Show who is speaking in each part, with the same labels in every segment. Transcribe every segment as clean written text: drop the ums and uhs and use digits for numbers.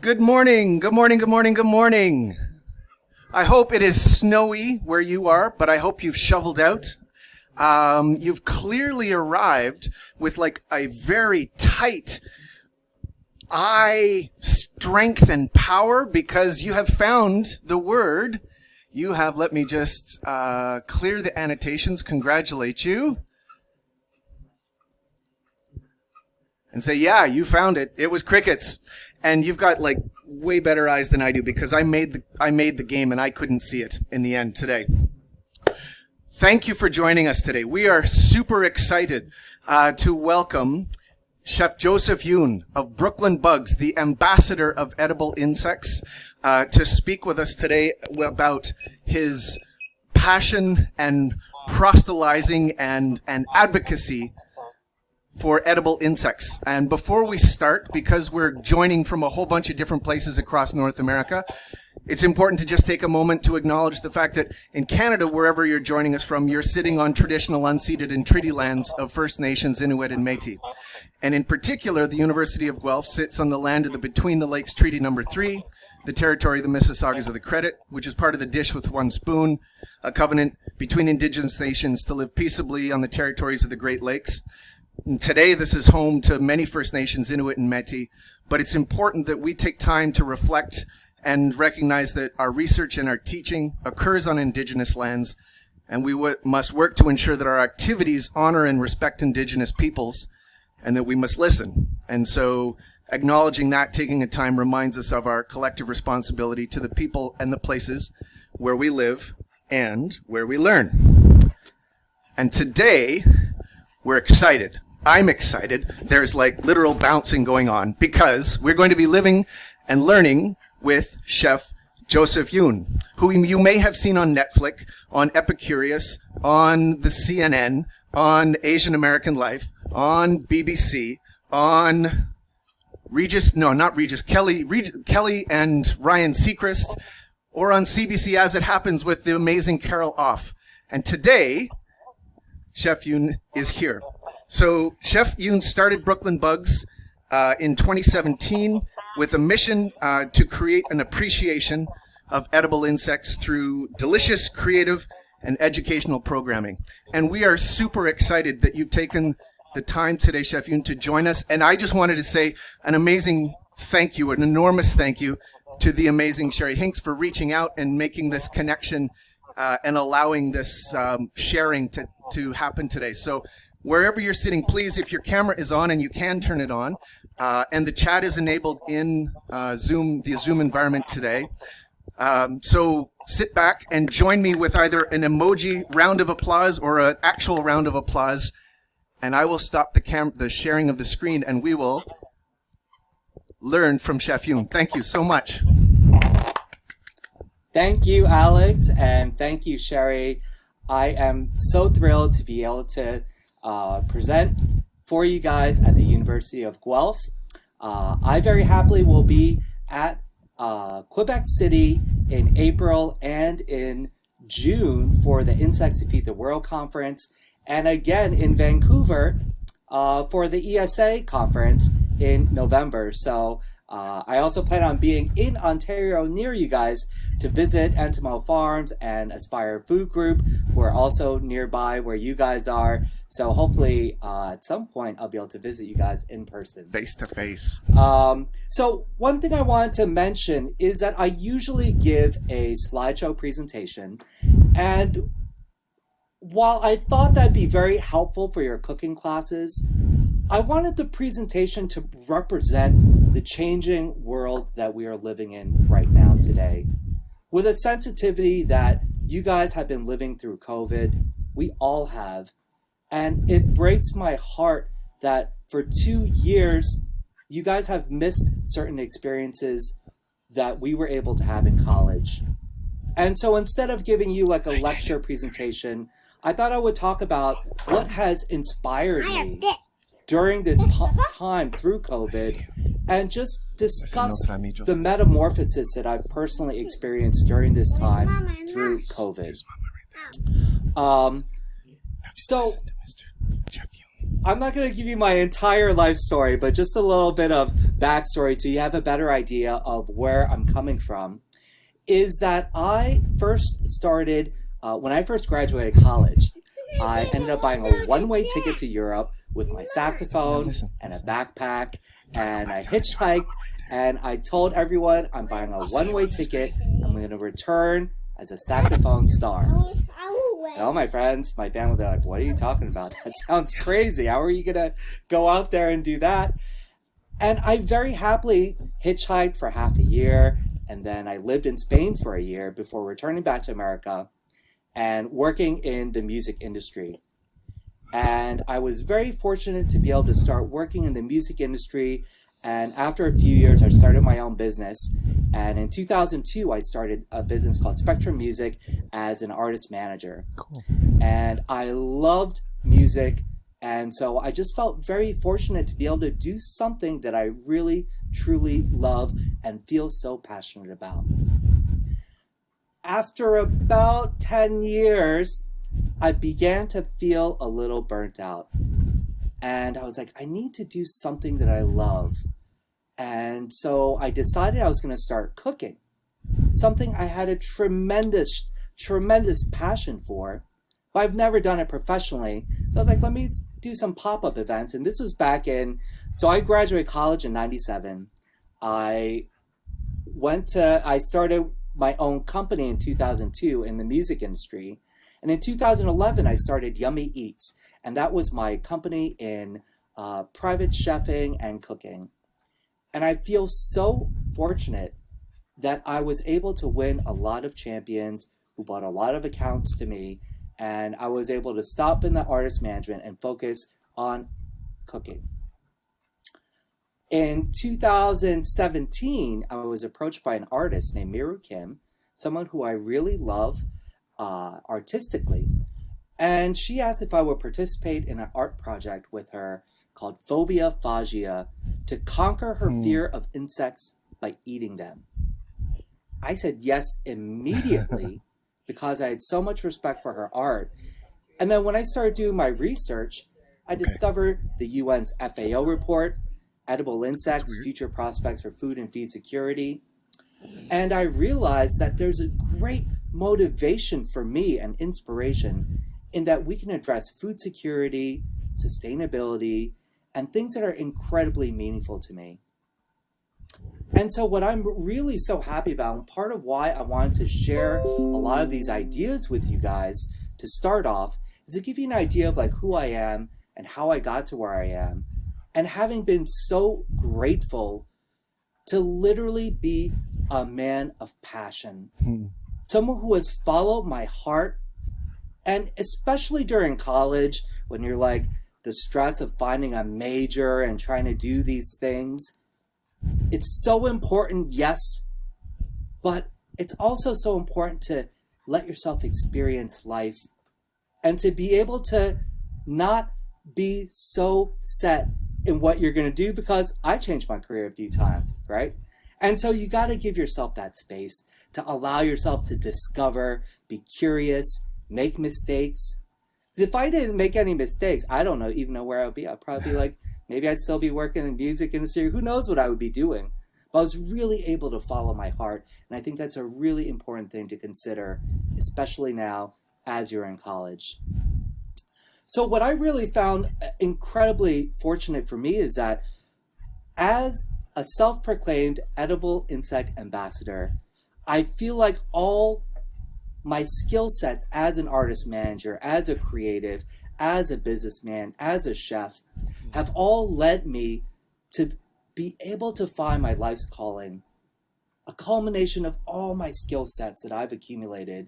Speaker 1: Good morning, good morning, good morning, good morning. I hope it is snowy where you are, but I hope you've shoveled out. You've clearly arrived with like a very tight eye strength and power because you have found the word. You have, let me just clear the annotations, congratulate you. And say, yeah, you found it. It was crickets. And you've got like way better eyes than I do because I made the game and I couldn't see it in the end today. Thank you for joining us today. We are super excited to welcome Chef Joseph Yoon of Brooklyn Bugs, the ambassador of edible insects, to speak with us today about his passion and proselytizing and advocacy for edible insects. And before we start, because we're joining from a whole bunch of different places across North America, it's important to just take a moment to acknowledge the fact that in Canada, wherever you're joining us from, you're sitting on traditional unceded and treaty lands of First Nations, Inuit, and Métis. And in particular, the University of Guelph sits on the land of the Between the Lakes Treaty Number 3, the territory of the Mississaugas of the Credit, which is part of the Dish with One Spoon, a covenant between Indigenous nations to live peaceably on the territories of the Great Lakes. And today, this is home to many First Nations, Inuit and Métis, but it's important that we take time to reflect and recognize that our research and our teaching occurs on Indigenous lands, and we must work to ensure that our activities honor and respect Indigenous peoples, and that we must listen. And so acknowledging that, taking a time, reminds us of our collective responsibility to the people and the places where we live and where we learn. And today, we're excited. I'm excited. There's like literal bouncing going on because we're going to be living and learning with Chef Joseph Yoon, who you may have seen on Netflix, on Epicurious, on the CNN, on Asian American Life, on BBC, on Kelly and Ryan Seacrest, or on CBC as it happens with the amazing Carol Off. And today, Chef Yoon is here. So Chef Yoon started Brooklyn Bugs in 2017 with a mission to create an appreciation of edible insects through delicious, creative, and educational programming. And we are super excited that you've taken the time today, Chef Yoon, to join us. And I just wanted to say an amazing thank you, an enormous thank you to the amazing Sherry Hinks for reaching out and making this connection and allowing this sharing to happen today. So wherever you're sitting, please, if your camera is on, and you can turn it on, and the chat is enabled in the Zoom environment today. So sit back and join me with either an emoji round of applause or an actual round of applause, and I will stop the sharing of the screen, and we will learn from Chef Yoon. Thank you so much.
Speaker 2: Thank you, Alex, and thank you, Sherry. I am so thrilled to be able to present for you guys at the University of Guelph. I very happily will be at Quebec City in April and in June for the Insects That Feed the World conference, and again in Vancouver for the ESA conference in November. So I also plan on being in Ontario near you guys to visit Entimo Farms and Aspire Food Group, who are also nearby where you guys are. So hopefully at some point I'll be able to visit you guys in person.
Speaker 1: Face to face.
Speaker 2: So one thing I wanted to mention is that I usually give a slideshow presentation, and while I thought that'd be very helpful for your cooking classes, I wanted the presentation to represent the changing world that we are living in right now today. With a sensitivity that you guys have been living through COVID, we all have. And it breaks my heart that for 2 years, you guys have missed certain experiences that we were able to have in college. And so instead of giving you like a lecture presentation, I thought I would talk about what has inspired me during this time through COVID, and just discuss the metamorphosis that I've personally experienced during this time through COVID. So I'm not going to give you my entire life story, but just a little bit of backstory so you have a better idea of where I'm coming from. Is that I first started, when I first graduated college, I ended up buying a one-way ticket to Europe with my saxophone and a backpack, and I hitchhiked, and I told everyone I'm buying a one-way ticket. I'm going to return as a saxophone star. And all my friends, my family, they're like, what are you talking about? That sounds crazy. How are you going to go out there and do that? And I very happily hitchhiked for half a year. And then I lived in Spain for a year before returning back to America and working in the music industry. And I was very fortunate to be able to start working in the music industry. And after a few years, I started my own business. And in 2002, I started a business called Spectrum Music as an artist manager. Cool. And I loved music. And so I just felt very fortunate to be able to do something that I really, truly love and feel so passionate about. After about 10 years, I began to feel a little burnt out. And I was like, I need to do something that I love. And so I decided I was going to start cooking, something I had a tremendous passion for, but I've never done it professionally. So I was like, let me do some pop-up events. And this was so I graduated college in 97. I started my own company in 2002 in the music industry. And in 2011, I started Yummy Eats. And that was my company in private chefing and cooking. And I feel so fortunate that I was able to win a lot of champions who bought a lot of accounts to me. And I was able to stop in the artist management and focus on cooking. In 2017, I was approached by an artist named Miru Kim, someone who I really love artistically. And she asked if I would participate in an art project with her called Phobia Phagia to conquer her fear of insects by eating them. I said yes immediately because I had so much respect for her art. And then when I started doing my research, I discovered the UN's FAO report, Edible Insects, Future Prospects for Food and Feed Security. And I realized that there's a great motivation for me and inspiration in that we can address food security, sustainability, and things that are incredibly meaningful to me. And so what I'm really so happy about, and part of why I wanted to share a lot of these ideas with you guys to start off, is to give you an idea of like who I am and how I got to where I am. And having been so grateful to literally be a man of passion, someone who has followed my heart, and especially during college when you're like the stress of finding a major and trying to do these things. It's so important, yes, but it's also so important to let yourself experience life and to be able to not be so set in what you're going to do, because I changed my career a few times, right? And so you got to give yourself that space to allow yourself to discover, be curious, make mistakes. If I didn't make any mistakes, I don't even know where I would be. I'd probably be like, maybe I'd still be working in the music industry. Who knows what I would be doing? But I was really able to follow my heart. And I think that's a really important thing to consider, especially now as you're in college. So what I really found incredibly fortunate for me is that as a self-proclaimed edible insect ambassador, I feel like all my skill sets as an artist manager, as a creative, as a businessman, as a chef, have all led me to be able to find my life's calling, a culmination of all my skill sets that I've accumulated.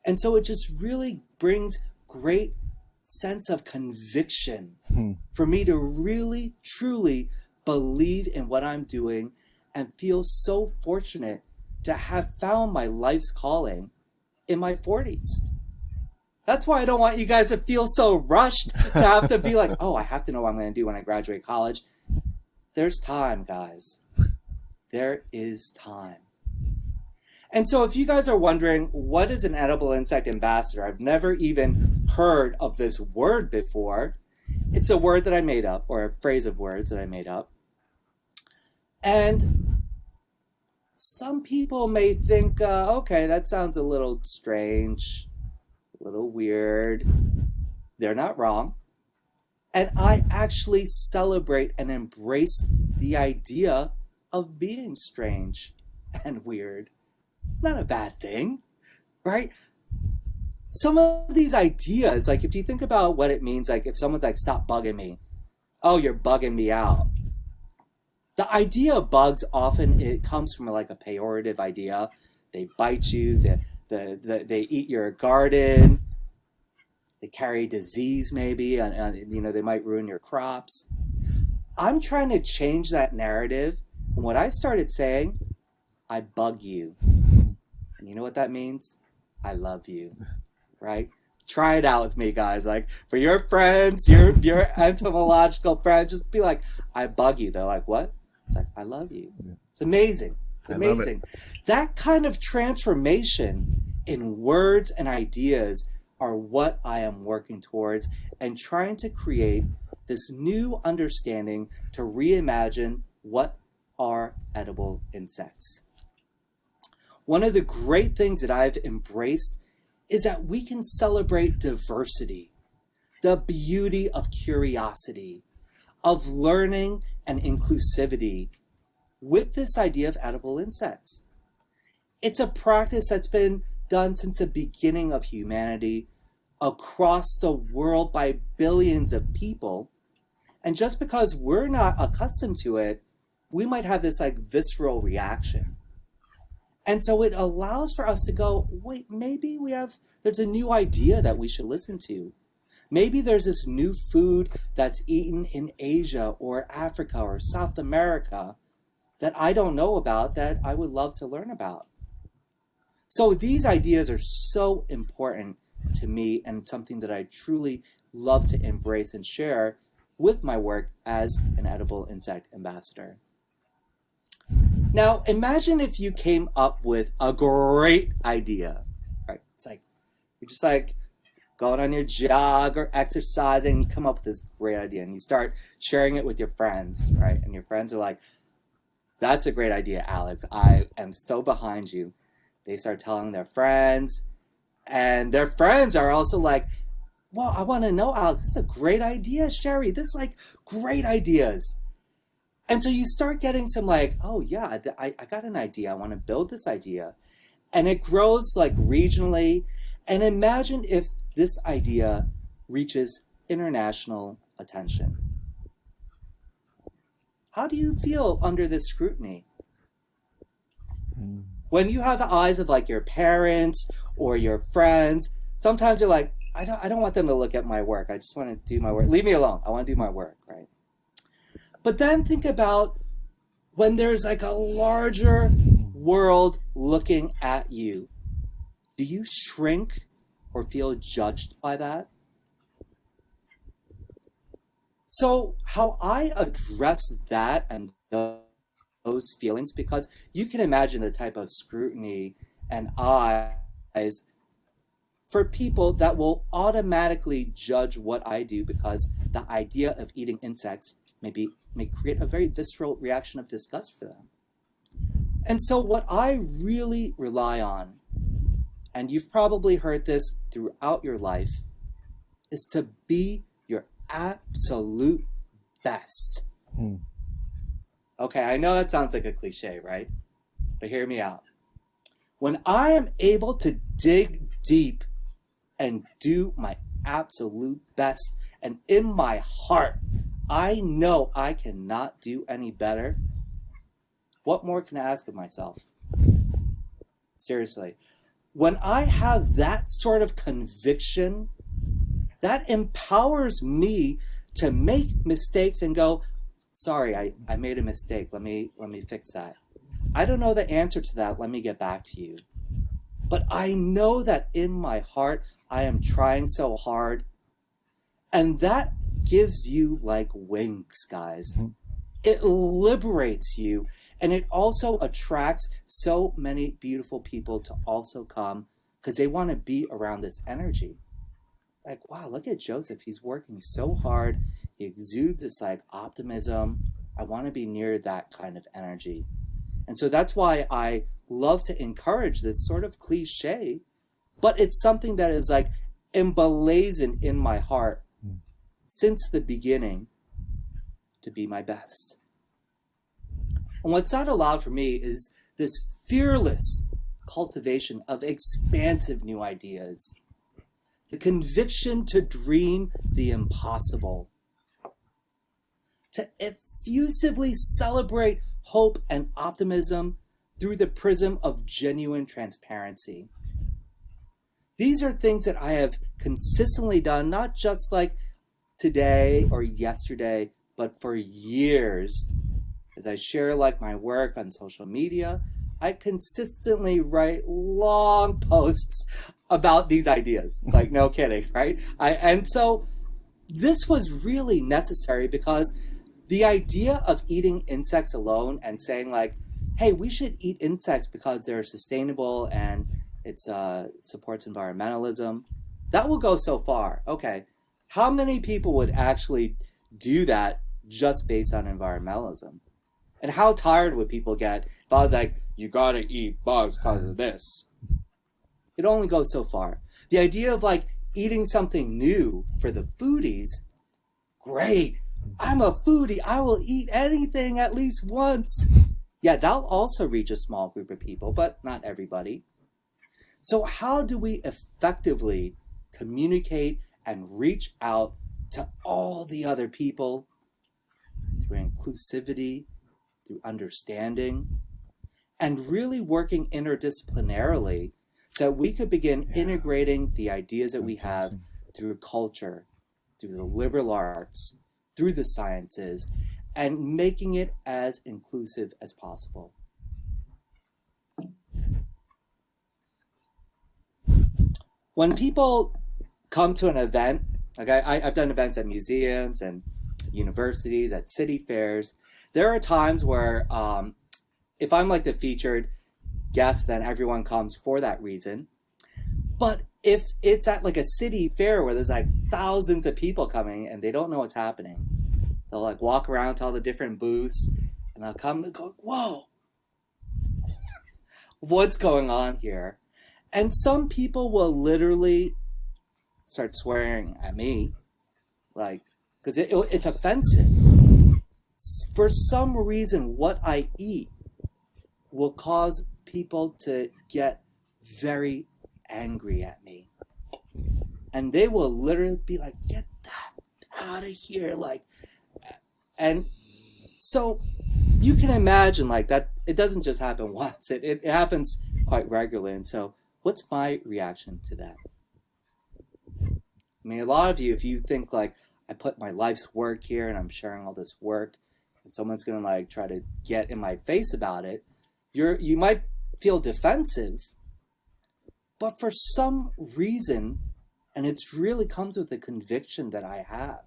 Speaker 2: And so it just really brings great sense of conviction for me to really, truly believe in what I'm doing and feel so fortunate to have found my life's calling in my 40s. That's why I don't want you guys to feel so rushed to have to be like, oh, I have to know what I'm going to do when I graduate college. There's time, guys. There is time. And so if you guys are wondering, what is an edible insect ambassador? I've never even heard of this word before. It's a word that I made up, or a phrase of words that I made up. And some people may think, okay, that sounds a little strange, a little weird. They're not wrong. And I actually celebrate and embrace the idea of being strange and weird. It's not a bad thing, right? Some of these ideas, like if you think about what it means, like if someone's like, stop bugging me. Oh, you're bugging me out. The idea of bugs often, it comes from like a pejorative idea. They bite you, they eat your garden, they carry disease maybe, and you know, they might ruin your crops. I'm trying to change that narrative. And what I started saying, I bug you. And you know what that means? I love you, right? Try it out with me, guys. Like, for your friends, your entomological friends, just be like, I bug you. They're like, what? It's like, I love you. It's amazing. It's amazing. That kind of transformation in words and ideas are what I am working towards and trying to create this new understanding to reimagine what are edible insects. One of the great things that I've embraced is that we can celebrate diversity, the beauty of curiosity, of learning and inclusivity with this idea of edible insects. It's a practice that's been done since the beginning of humanity across the world by billions of people. And just because we're not accustomed to it, we might have this like visceral reaction. And so it allows for us to go, wait, maybe there's a new idea that we should listen to. Maybe there's this new food that's eaten in Asia or Africa or South America that I don't know about that I would love to learn about. So these ideas are so important to me and something that I truly love to embrace and share with my work as an edible insect ambassador. Now, imagine if you came up with a great idea, right? It's like, you're just like going on your jog or exercising, and you come up with this great idea and you start sharing it with your friends, right? And your friends are like, that's a great idea, Alex. I am so behind you. They start telling their friends, and their friends are also like, well, I want to know, Alex, this is a great idea, Sherry. This is like great ideas. And so you start getting some like, oh yeah, I got an idea. I want to build this idea. And it grows like regionally. And imagine if this idea reaches international attention. How do you feel under this scrutiny? When you have the eyes of like your parents or your friends, sometimes you're like, I don't want them to look at my work. I just want to do my work. Leave me alone. I want to do my work, right? But then think about when there's like a larger world looking at you. Do you shrink or feel judged by that? So how I address that and those feelings, because you can imagine the type of scrutiny and eyes for people that will automatically judge what I do because the idea of eating insects may create a very visceral reaction of disgust for them. And so what I really rely on, and you've probably heard this throughout your life, is to be your absolute best. Okay, I know that sounds like a cliche, right? But hear me out. When I am able to dig deep and do my absolute best, and in my heart, I know I cannot do any better, what more can I ask of myself? Seriously. When I have that sort of conviction, that empowers me to make mistakes and go, sorry, I made a mistake. Let me fix that. I don't know the answer to that. Let me get back to you. But I know that in my heart, I am trying so hard. And that gives you like wings, guys. It liberates you. And it also attracts so many beautiful people to also come because they want to be around this energy. like, wow, look at Joseph. He's working so hard. He exudes this like optimism. I want to be near that kind of energy. And so that's why I love to encourage this sort of cliche, but it's something that is like emblazoned in my heart since the beginning to be my best. And what's not allowed for me is this fearless cultivation of expansive new ideas, the conviction to dream the impossible, to effusively celebrate hope and optimism through the prism of genuine transparency. These are things that I have consistently done, not just like today or yesterday, but for years. As I share like my work on social media, I consistently write long posts about these ideas. Like, no kidding, right? And so this was really necessary because the idea of eating insects alone and saying like, hey, we should eat insects because they're sustainable and it supports environmentalism, that will go so far. Okay, how many people would actually do that just based on environmentalism? And how tired would people get if I was like, you gotta eat bugs because of this? It only goes so far. The idea of like eating something new for the foodies, great. I'm a foodie. I will eat anything at least once. Yeah, that'll also reach a small group of people, but not everybody. So how do we effectively communicate and reach out to all the other people through inclusivity, through understanding, and really working interdisciplinarily so that we could begin integrating the ideas that we have through culture, through the liberal arts, through the sciences, and making it as inclusive as possible. When people come to an event, like I've done events at museums and universities, at city fairs, there are times where if I'm like the featured guest, then everyone comes for that reason. But if it's at like a city fair where there's like thousands of people coming and they don't know what's happening, they'll like walk around to all the different booths and they'll come and go, whoa, what's going on here? And some people will literally start swearing at me, like, because it's offensive. For some reason, what I eat will cause people to get very angry at me. And they will literally be like, get that out of here. Like, and so you can imagine like that, it doesn't just happen once, it happens quite regularly. And so what's my reaction to that? I mean, a lot of you, if you think like, I put my life's work here and I'm sharing all this work and someone's going to like try to get in my face about it, you might feel defensive, but for some reason, and it's really comes with the conviction that I have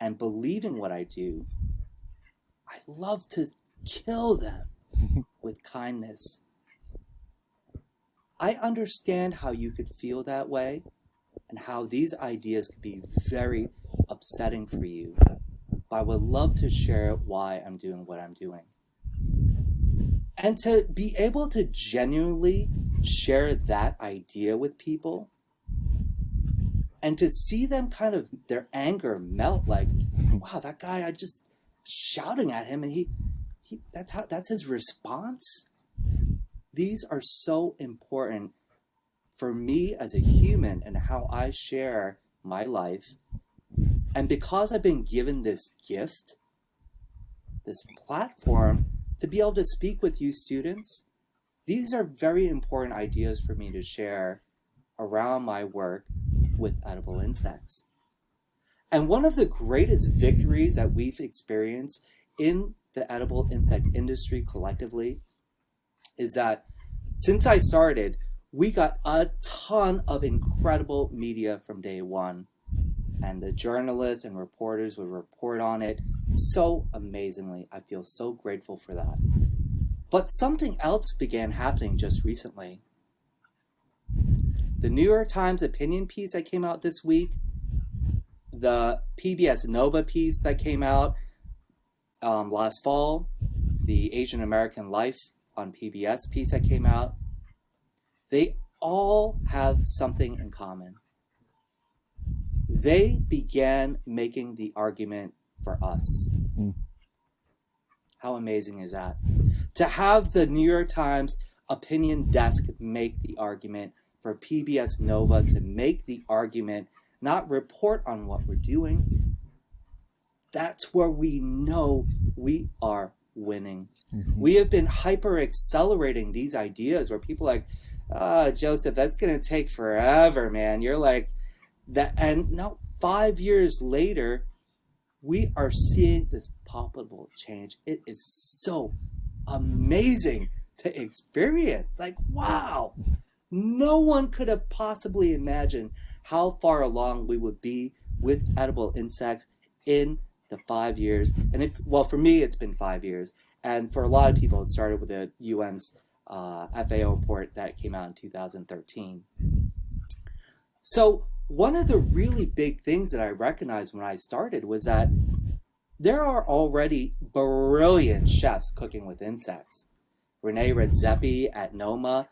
Speaker 2: and believing what I do, I love to kill them with kindness. I understand how you could feel that way and how these ideas could be very upsetting for you, but I would love to share why I'm doing what I'm doing. And to be able to genuinely share that idea with people and to see them kind of their anger melt, like, wow, that guy, I just shouting at him and he that's his response. These are so important for me as a human and how I share my life. And because I've been given this gift, this platform to be able to speak with you students, these are very important ideas for me to share around my work with edible insects. And one of the greatest victories that we've experienced in the edible insect industry collectively is that since I started, we got a ton of incredible media from day one. And the journalists and reporters would report on it so amazingly. I feel so grateful for that. But something else began happening just recently. The New York Times opinion piece that came out this week, the PBS Nova piece that came out last fall, the Asian American Life on PBS piece that came out, they all have something in common. They began making the argument for us. How amazing is that? To have the New York Times opinion desk make the argument, for PBS Nova to make the argument, not report on what we're doing. That's where we know we are winning. We have been hyper accelerating these ideas where people are like, Joseph, that's going to take forever, man. You're like that. And no, 5 years later, we are seeing this palpable change. It is so amazing to experience. Like, wow. No one could have possibly imagined how far along we would be with edible insects in the 5 years. And for me, it's been 5 years. And for a lot of people, it started with the UN's FAO report that came out in 2013. So one of the really big things that I recognized when I started was that there are already brilliant chefs cooking with insects. Rene Redzepi at Noma,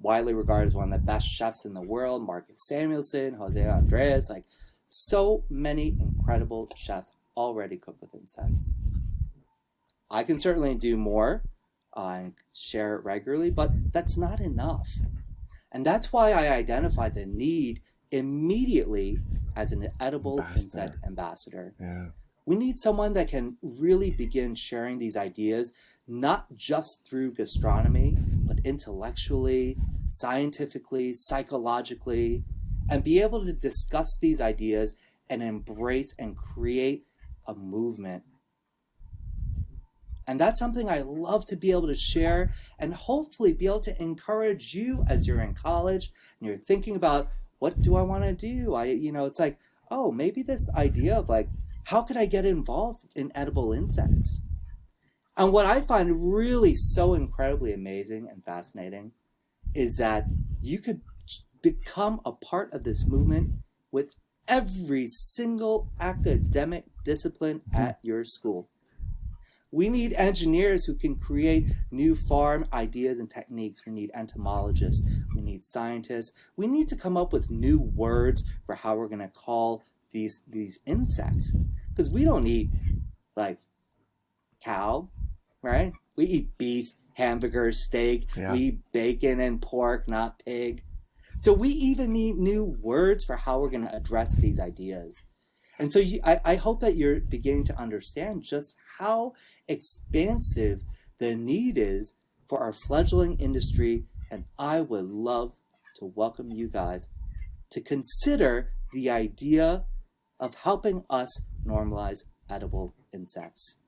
Speaker 2: widely regarded as one of the best chefs in the world. Marcus Samuelson, Jose Andres, like so many incredible chefs already cook with insects. I can certainly do more and share it regularly, but that's not enough. And that's why I identified the need immediately as an edible insect ambassador.
Speaker 1: Yeah.
Speaker 2: We need someone that can really begin sharing these ideas, not just through gastronomy, but intellectually, scientifically, psychologically, and be able to discuss these ideas and embrace and create a movement. And that's something I love to be able to share and hopefully be able to encourage you as you're in college and you're thinking about, what do I want to do? It's like, oh, maybe this idea of like, how could I get involved in edible insects? And what I find really so incredibly amazing and fascinating is that you could become a part of this movement with every single academic discipline at your school. We need engineers who can create new farm ideas and techniques. We need entomologists. We need scientists. We need to come up with new words for how we're going to call these insects. Because we don't eat like cow, right? We eat beef, hamburger, steak. Yeah. We eat bacon and pork, not pig. So we even need new words for how we're going to address these ideas. And so I hope that you're beginning to understand just how expansive the need is for our fledgling industry. And I would love to welcome you guys to consider the idea of helping us normalize edible insects.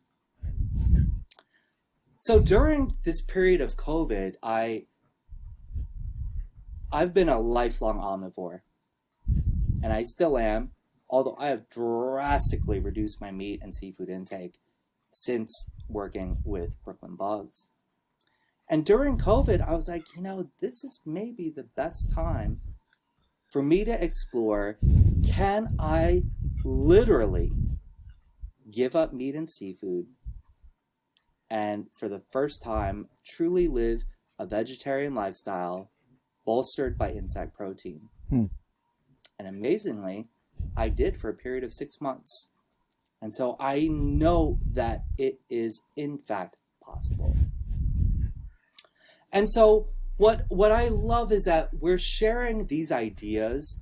Speaker 2: So during this period of COVID, I've been a lifelong omnivore, and I still am, although I have drastically reduced my meat and seafood intake since working with Brooklyn Bugs. And during COVID, I was like, this is maybe the best time for me to explore, can I literally give up meat and seafood and for the first time truly live a vegetarian lifestyle bolstered by insect protein? And amazingly, I did for a period of 6 months. And so I know that it is in fact possible. And so what I love is that we're sharing these ideas,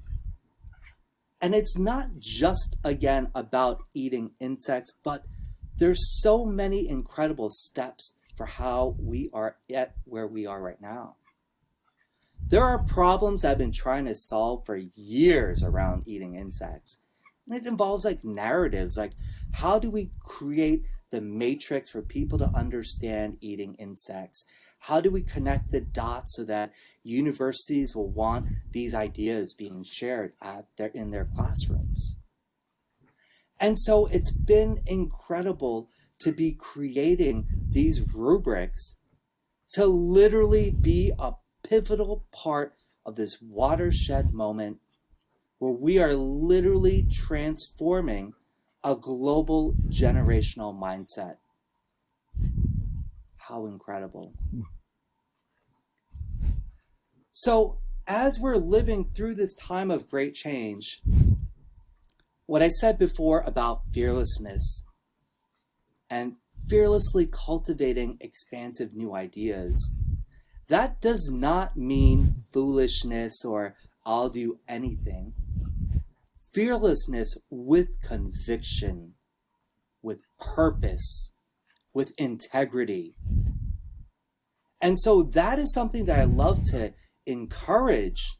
Speaker 2: and it's not just, again, about eating insects, but there's so many incredible steps for how we are at where we are right now. There are problems I've been trying to solve for years around eating insects. And it involves like narratives, like how do we create the matrix for people to understand eating insects? How do we connect the dots so that universities will want these ideas being shared in their classrooms? And so it's been incredible to be creating these rubrics to literally be a pivotal part of this watershed moment where we are literally transforming a global generational mindset. How incredible. So, as we're living through this time of great change, what I said before about fearlessness and fearlessly cultivating expansive new ideas, that does not mean foolishness or I'll do anything. Fearlessness with conviction, with purpose, with integrity. And so that is something that I love to encourage,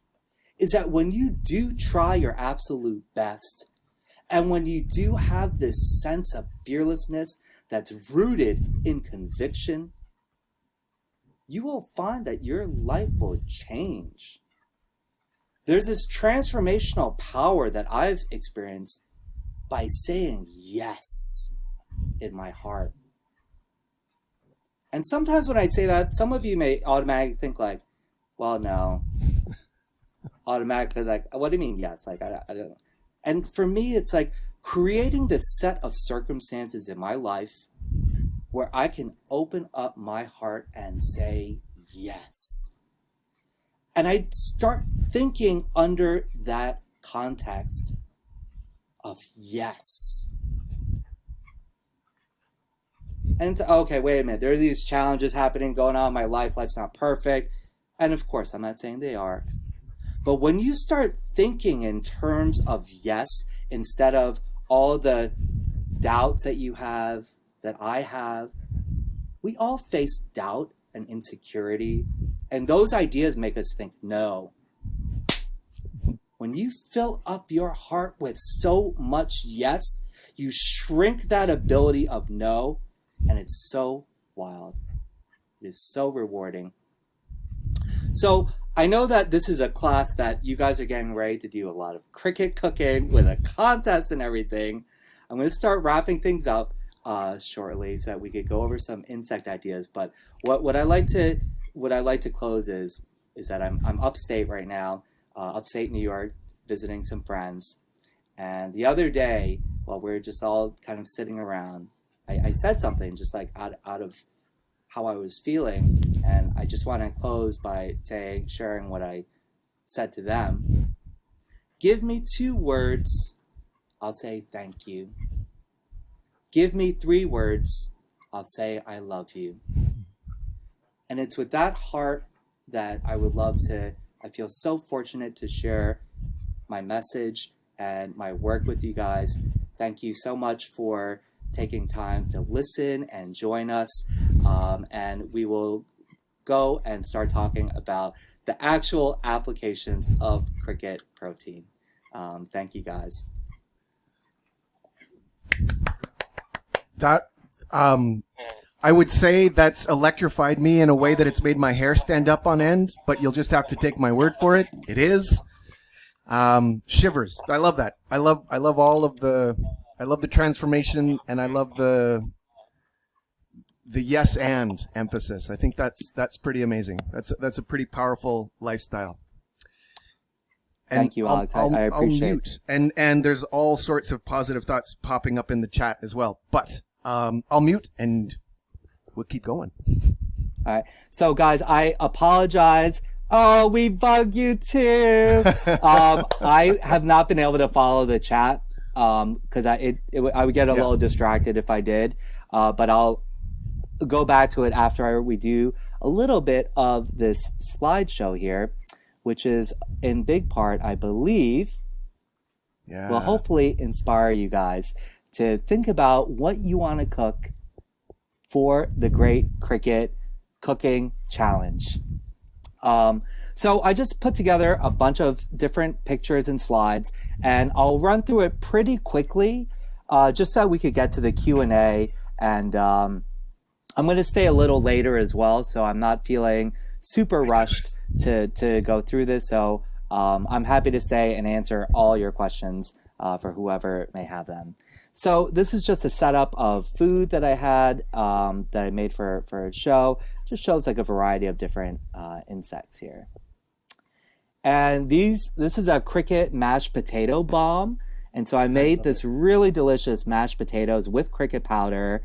Speaker 2: is that when you do try your absolute best, and when you do have this sense of fearlessness that's rooted in conviction, you will find that your life will change. There's this transformational power that I've experienced by saying yes in my heart. And sometimes when I say that, some of you may automatically think like, well, no. Automatically, like, what do you mean yes? Like, I don't. And for me, it's like creating this set of circumstances in my life where I can open up my heart and say yes. And I start thinking under that context of yes. And it's, okay, wait a minute. There are these challenges happening, going on in my life. Life's not perfect. And of course, I'm not saying they are. But when you start thinking in terms of yes, instead of all the doubts that you have, that I have, we all face doubt and insecurity. And those ideas make us think no. When you fill up your heart with so much yes, you shrink that ability of no, and it's so wild. It is so rewarding. So I know that this is a class that you guys are getting ready to do a lot of cricket cooking with a contest and everything. I'm going to start wrapping things up shortly so that we could go over some insect ideas. But what I like to close is that I'm upstate right now, upstate New York, visiting some friends. And the other day, while we were just all kind of sitting around, I said something just like out of how I was feeling. And I just want to close by sharing what I said to them. Give me 2 words, I'll say thank you. Give me 3 words, I'll say I love you. And it's with that heart that I feel so fortunate to share my message and my work with you guys. Thank you so much for taking time to listen and join us. And we will go and start talking about the actual applications of cricket protein. Thank you, guys.
Speaker 1: That I would say that's electrified me in a way that it's made my hair stand up on end, but you'll just have to take my word for it. It is. Shivers. I love that. I love the transformation, and I love the yes and emphasis. I think that's pretty amazing. That's a pretty powerful lifestyle. And
Speaker 2: thank you, Alex. I appreciate
Speaker 1: it. And there's all sorts of positive thoughts popping up in the chat as well. But I'll mute and we'll keep going.
Speaker 2: All right. So, guys, I apologize. Oh, we bug you too. I have not been able to follow the chat because I would get a little distracted if I did. But I'll go back to it after we do a little bit of this slideshow here, which is in big part, I believe, will hopefully inspire you guys to think about what you want to cook for the Great Cricket Cooking Challenge. So I just put together a bunch of different pictures and slides, and I'll run through it pretty quickly, just so we could get to the Q&A. And I'm going to stay a little later as well, so I'm not feeling super rushed to go through this. So I'm happy to say and answer all your questions for whoever may have them. So this is just a setup of food that I had that I made for a show. Just shows like a variety of different insects here. And this is a cricket mashed potato bomb. And so I made this really delicious mashed potatoes with cricket powder,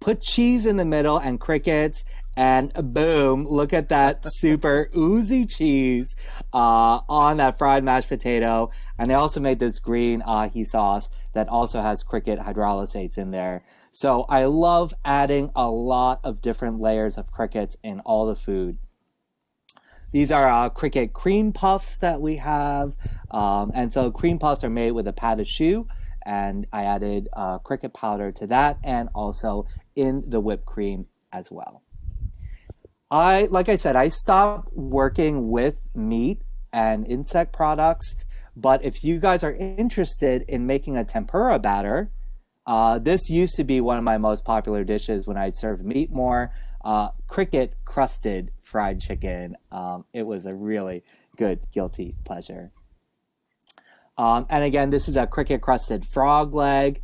Speaker 2: put cheese in the middle and crickets, and boom, look at that super oozy cheese on that fried mashed potato. And I also made this green ahi sauce that also has cricket hydrolysates in there. So I love adding a lot of different layers of crickets in all the food. These are cricket cream puffs that we have. And so cream puffs are made with a pat de choux, and I added cricket powder to that and also in the whipped cream as well. Like I said, I stopped working with meat and insect products, but if you guys are interested in making a tempura batter, this used to be one of my most popular dishes when I served meat more. Cricket crusted fried chicken. It was a really good guilty pleasure. And again, this is a cricket crusted frog leg.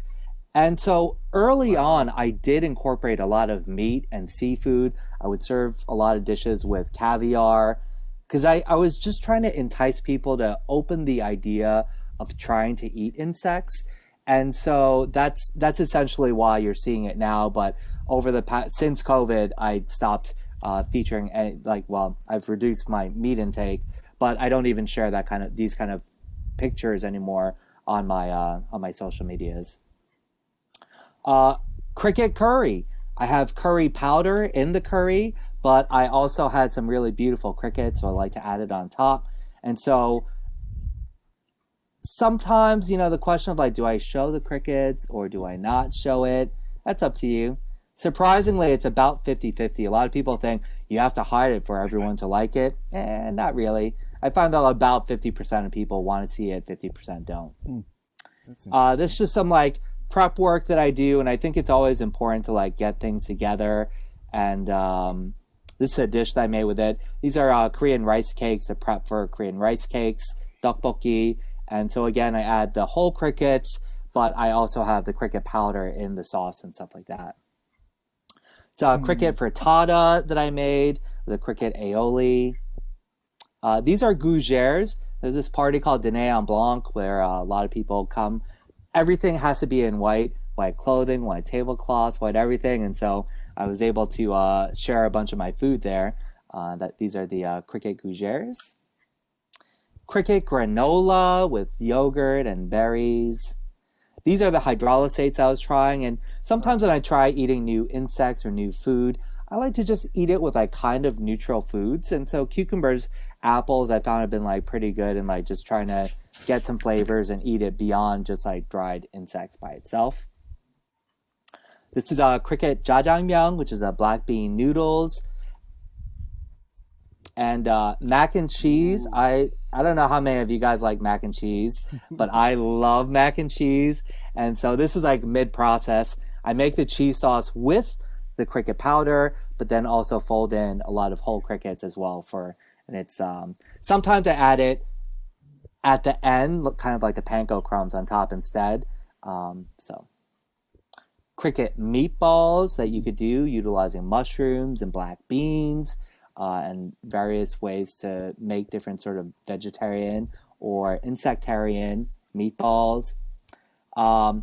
Speaker 2: And so early on, I did incorporate a lot of meat and seafood. I would serve a lot of dishes with caviar because I was just trying to entice people to open the idea of trying to eat insects. And so that's essentially why you're seeing it now. But over the past, since COVID, I stopped featuring I've reduced my meat intake, but I don't even share these kind of pictures anymore on my social medias. Cricket curry. I have curry powder in the curry, but I also had some really beautiful crickets, so I like to add it on top. And so sometimes, the question of do I show the crickets or do I not show it? That's up to you. Surprisingly, it's about 50-50. A lot of people think you have to hide it for everyone to like it. Not really. I find that about 50% of people want to see it, 50% don't. This is just some prep work that I do, and I think it's always important to get things together. And this is a dish that I made with it. These are Korean rice cakes, the prep for Korean rice cakes, tteokbokki. And so again, I add the whole crickets, but I also have the cricket powder in the sauce and stuff like that. It's a cricket frittata that I made, the cricket aioli. These are Gougers. There's this party called Dîner en Blanc where a lot of people come. Everything has to be in white clothing, white tablecloths, white everything. And so I was able to share a bunch of my food there. These are the cricket Gougers. Cricket granola with yogurt and berries. These are the hydrolysates I was trying. And sometimes when I try eating new insects or new food, I like to just eat it with kind of neutral foods. And so cucumbers, apples, I found have been pretty good in just trying to get some flavors and eat it beyond just dried insects by itself. This is a cricket jjajangmyeon, which is a black bean noodles. And mac and cheese. I don't know how many of you guys like mac and cheese, but I love mac and cheese. And so this is mid-process. I make the cheese sauce with the cricket powder, but then also fold in a lot of whole crickets as well and it's sometimes I add it at the end, kind of like the panko crumbs on top instead. So cricket meatballs that you could do utilizing mushrooms and black beans, and various ways to make different sort of vegetarian or insectarian meatballs. I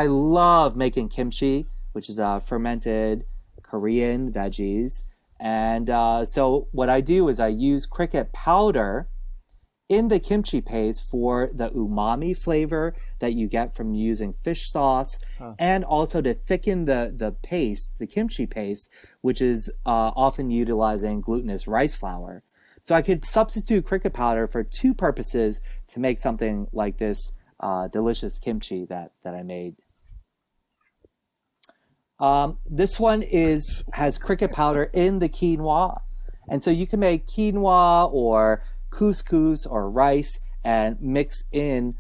Speaker 2: love making kimchi, which is fermented Korean veggies. And so what I do is I use cricket powder in the kimchi paste for the umami flavor that you get from using fish sauce, and also to thicken the paste, the kimchi paste, which is often utilizing glutinous rice flour. So I could substitute cricket powder for two purposes to make something like this delicious kimchi that I made. This one has cricket powder in the quinoa. And so you can make quinoa or couscous or rice and mix in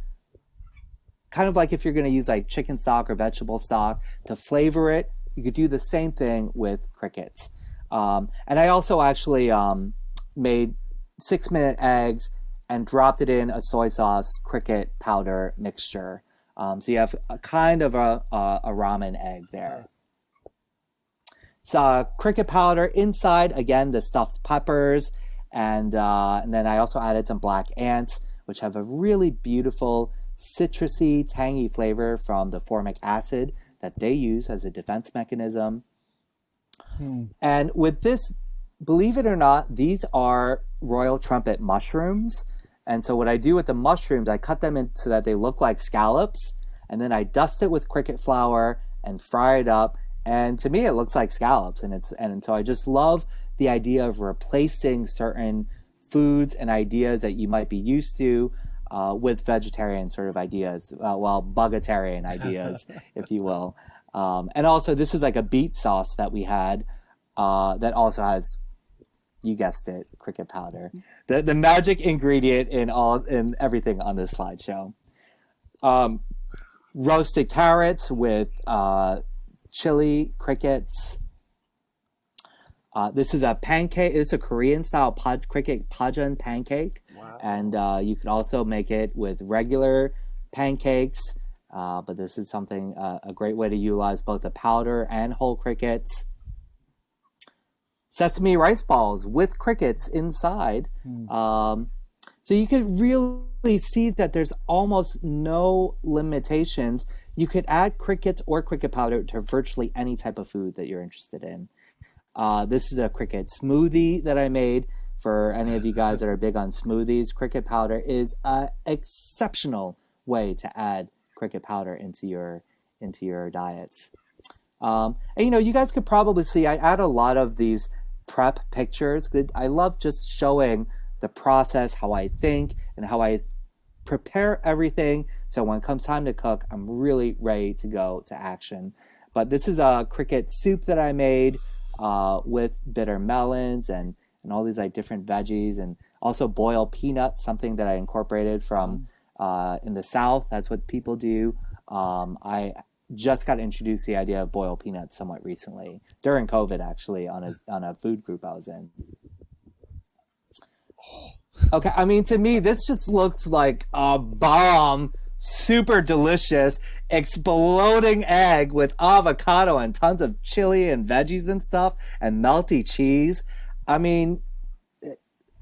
Speaker 2: kind of like if you're going to use chicken stock or vegetable stock to flavor it. You could do the same thing with crickets. And I also actually made 6-minute eggs and dropped it in a soy sauce cricket powder mixture. So you have a kind of a ramen egg there. It's cricket powder inside, again, the stuffed peppers And then I also added some black ants, which have a really beautiful citrusy, tangy flavor from the formic acid that they use as a defense mechanism. And with this, believe it or not, these are royal trumpet mushrooms. And so what I do with the mushrooms, I cut them in so that they look like scallops, and then I dust it with cricket flour and fry it up. And to me, it looks like scallops. And so I just love the idea of replacing certain foods and ideas that you might be used to with vegetarian sort of ideas, bugatarian ideas, if you will. And also, this is like a beet sauce that we had that also has, you guessed it, cricket powder. The magic ingredient in everything on this slideshow. Roasted carrots with chili, crickets. This is a pancake. It's a Korean style cricket pajeon pancake. Wow. And you could also make it with regular pancakes. But this is something, a great way to utilize both the powder and whole crickets. Sesame rice balls with crickets inside. So you could really see that there's almost no limitations. You could add crickets or cricket powder to virtually any type of food that you're interested in. This is a cricket smoothie that I made. For any of you guys that are big on smoothies, cricket powder is an exceptional way to add cricket powder into your diets. And you guys could probably see I add a lot of these prep pictures. I love just showing the process, how I think, and how I prepare everything. So when it comes time to cook, I'm really ready to go to action. But this is a cricket soup that I made with bitter melons and all these like different veggies, and also boiled peanuts, something that I incorporated from in the South. That's what people do. I just got introduced to the idea of boiled peanuts somewhat recently, during COVID, actually, on a food group I was in. Okay, I mean, to me, this just looks like a bomb, super delicious, exploding egg with avocado and tons of chili and veggies and stuff, and melty cheese. I mean,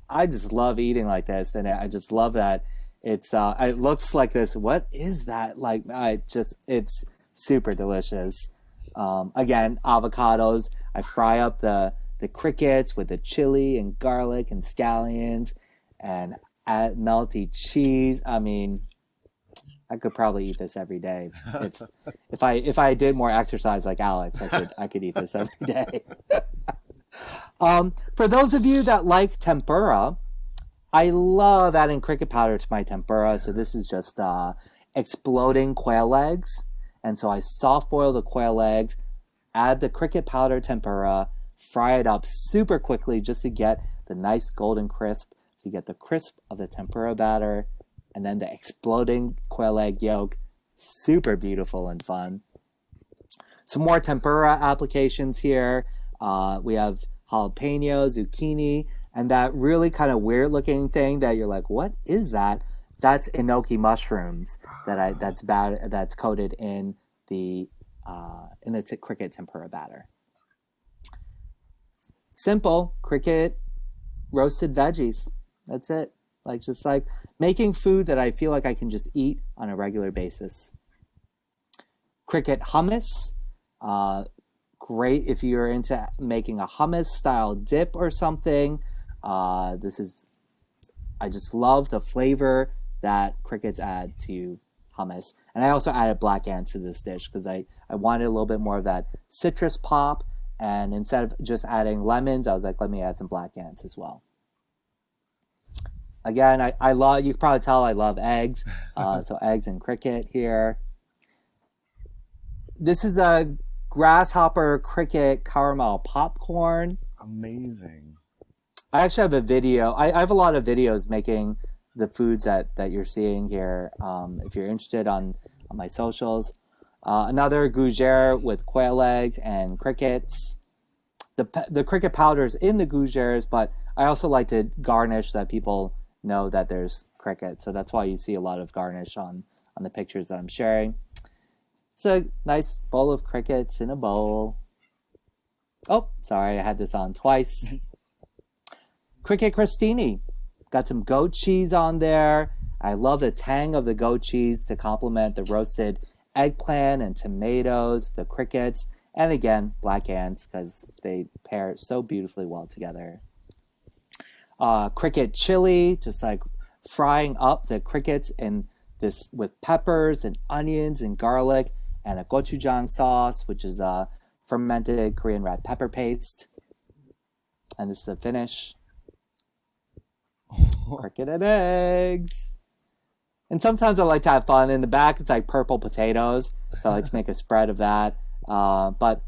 Speaker 2: I just love eating like this, and I just love that it looks like this. What is that? Like, it's super delicious. Again, avocados. I fry up the crickets with the chili and garlic and scallions, and add melty cheese. I mean, I could probably eat this every day. If I did more exercise like Alex, I could eat this every day. For those of you that like tempura, I love adding cricket powder to my tempura. So this is just exploding quail eggs. And so I soft boil the quail eggs, add the cricket powder tempura, fry it up super quickly just to get the nice golden crisp. So you get the crisp of the tempura batter and then the exploding quail egg yolk. Super beautiful and fun. Some more tempura applications here. We have jalapeno, zucchini, and that really kind of weird looking thing that you're like, what is that? That's enoki mushrooms that's coated in the cricket tempura batter. Simple cricket roasted veggies. That's it. Just like making food that I feel like I can just eat on a regular basis. Cricket hummus. Great if you're into making a hummus style dip or something. I just love the flavor that crickets add to hummus. And I also added black ants to this dish because I wanted a little bit more of that citrus pop. And instead of just adding lemons, I was like, let me add some black ants as well. Again, I love, you can probably tell I love eggs. So eggs and cricket here. This is a Grasshopper cricket caramel popcorn.
Speaker 1: Amazing.
Speaker 2: I actually have a video. I have a lot of videos making the foods that you're seeing here. If you're interested on my socials. Another gougere with quail eggs and crickets. The cricket powder's in the gougères, but I also like to garnish so that people know that there's cricket. So that's why you see a lot of garnish on the pictures that I'm sharing. It's a nice bowl of crickets in a bowl. Oh, sorry, I had this on twice. cricket crostini. Got some goat cheese on there. I love the tang of the goat cheese to complement the roasted eggplant and tomatoes, the crickets, and again, black ants because they pair so beautifully well together. Cricket chili, just like frying up the crickets in this with peppers and onions and garlic, and a gochujang sauce, which is a fermented Korean red pepper paste. And this is the finish. Cricket and eggs. And sometimes I like to have fun. In the back, it's like purple potatoes, so I like to make a spread of that. But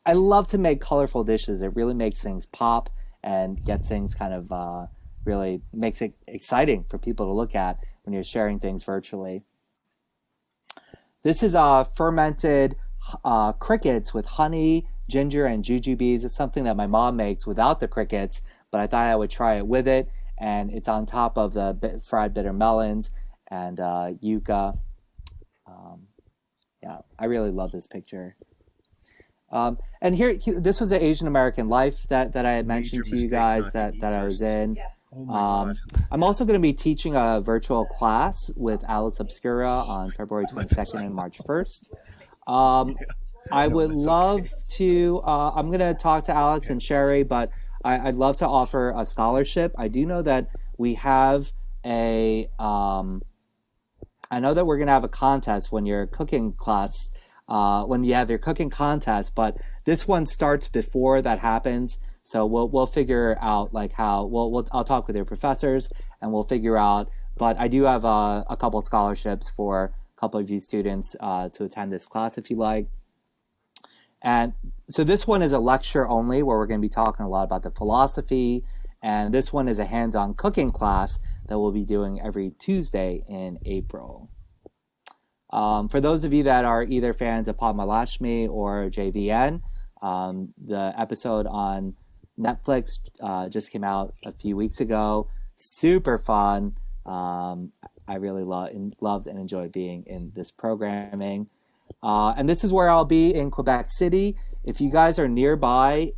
Speaker 2: I love to make colorful dishes. It really makes things pop and gets things kind of really makes it exciting for people to look at when you're sharing things virtually. This is fermented crickets with honey, ginger, and jujubes. It's something that my mom makes without the crickets, but I thought I would try it with it. And it's on top of the fried bitter melons and yuca. Yeah, I really love this picture. And here, this was the Asian American Life that I had mentioned to you guys that I was in. Yeah.
Speaker 1: Oh my God.
Speaker 2: I'm also going to be teaching a virtual class with Alice Obscura on February 22nd and March 1st. I would love to, I'm going to talk to Alex and Sherry, but I'd love to offer a scholarship. I do know that we have I know that we're going to have a contest when your cooking class, when you have your cooking contest, but this one starts before that happens. So we'll figure out like how, I'll talk with your professors and we'll figure out, but I do have a couple scholarships for a couple of you students to attend this class if you like. And so this one is a lecture only where we're going to be talking a lot about the philosophy. And this one is a hands-on cooking class that we'll be doing every Tuesday in April. For those of you that are either fans of Padma Lakshmi or JVN, the episode on Netflix just came out a few weeks ago. Super fun. I really loved and enjoyed being in this programming. And this is where I'll be in Quebec City. If you guys are nearby,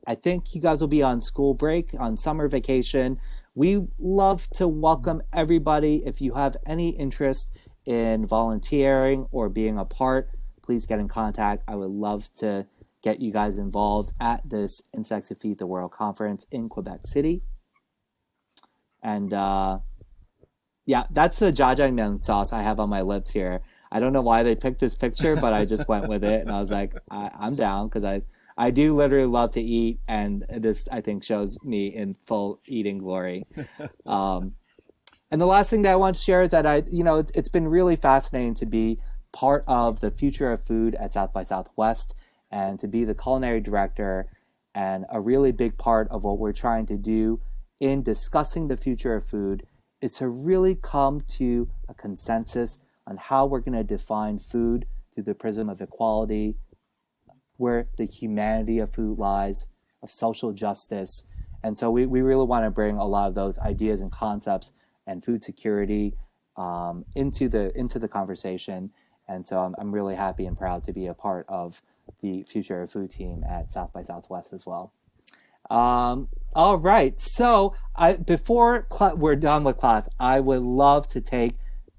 Speaker 2: I think you guys will be on school break, on summer vacation. We love to welcome everybody. If you have any interest in volunteering or being a part, please get in contact. I would love to get you guys involved at this Insects Who Feed the World conference in Quebec City. And yeah, that's the jajangmyeon sauce I have on my lips here. I don't know why they picked this picture, but I just went with it. And I was like, I'm down because I do literally love to eat. And this, I think, shows me in full eating glory. And the last thing that I want to share is that it's been really fascinating to be part of the future of food at South by Southwest and to be the culinary director, and a really big part of what we're trying to do in discussing the future of food is to really come to a consensus on how we're going to define food through the prism of equality, where the humanity of food lies, of social justice. And so we really want to bring a lot of those ideas and concepts and food security into the conversation. And so I'm really happy and proud to be a part of the Future of Food team at South by Southwest as well. All right, so before we're done with class, I would love to take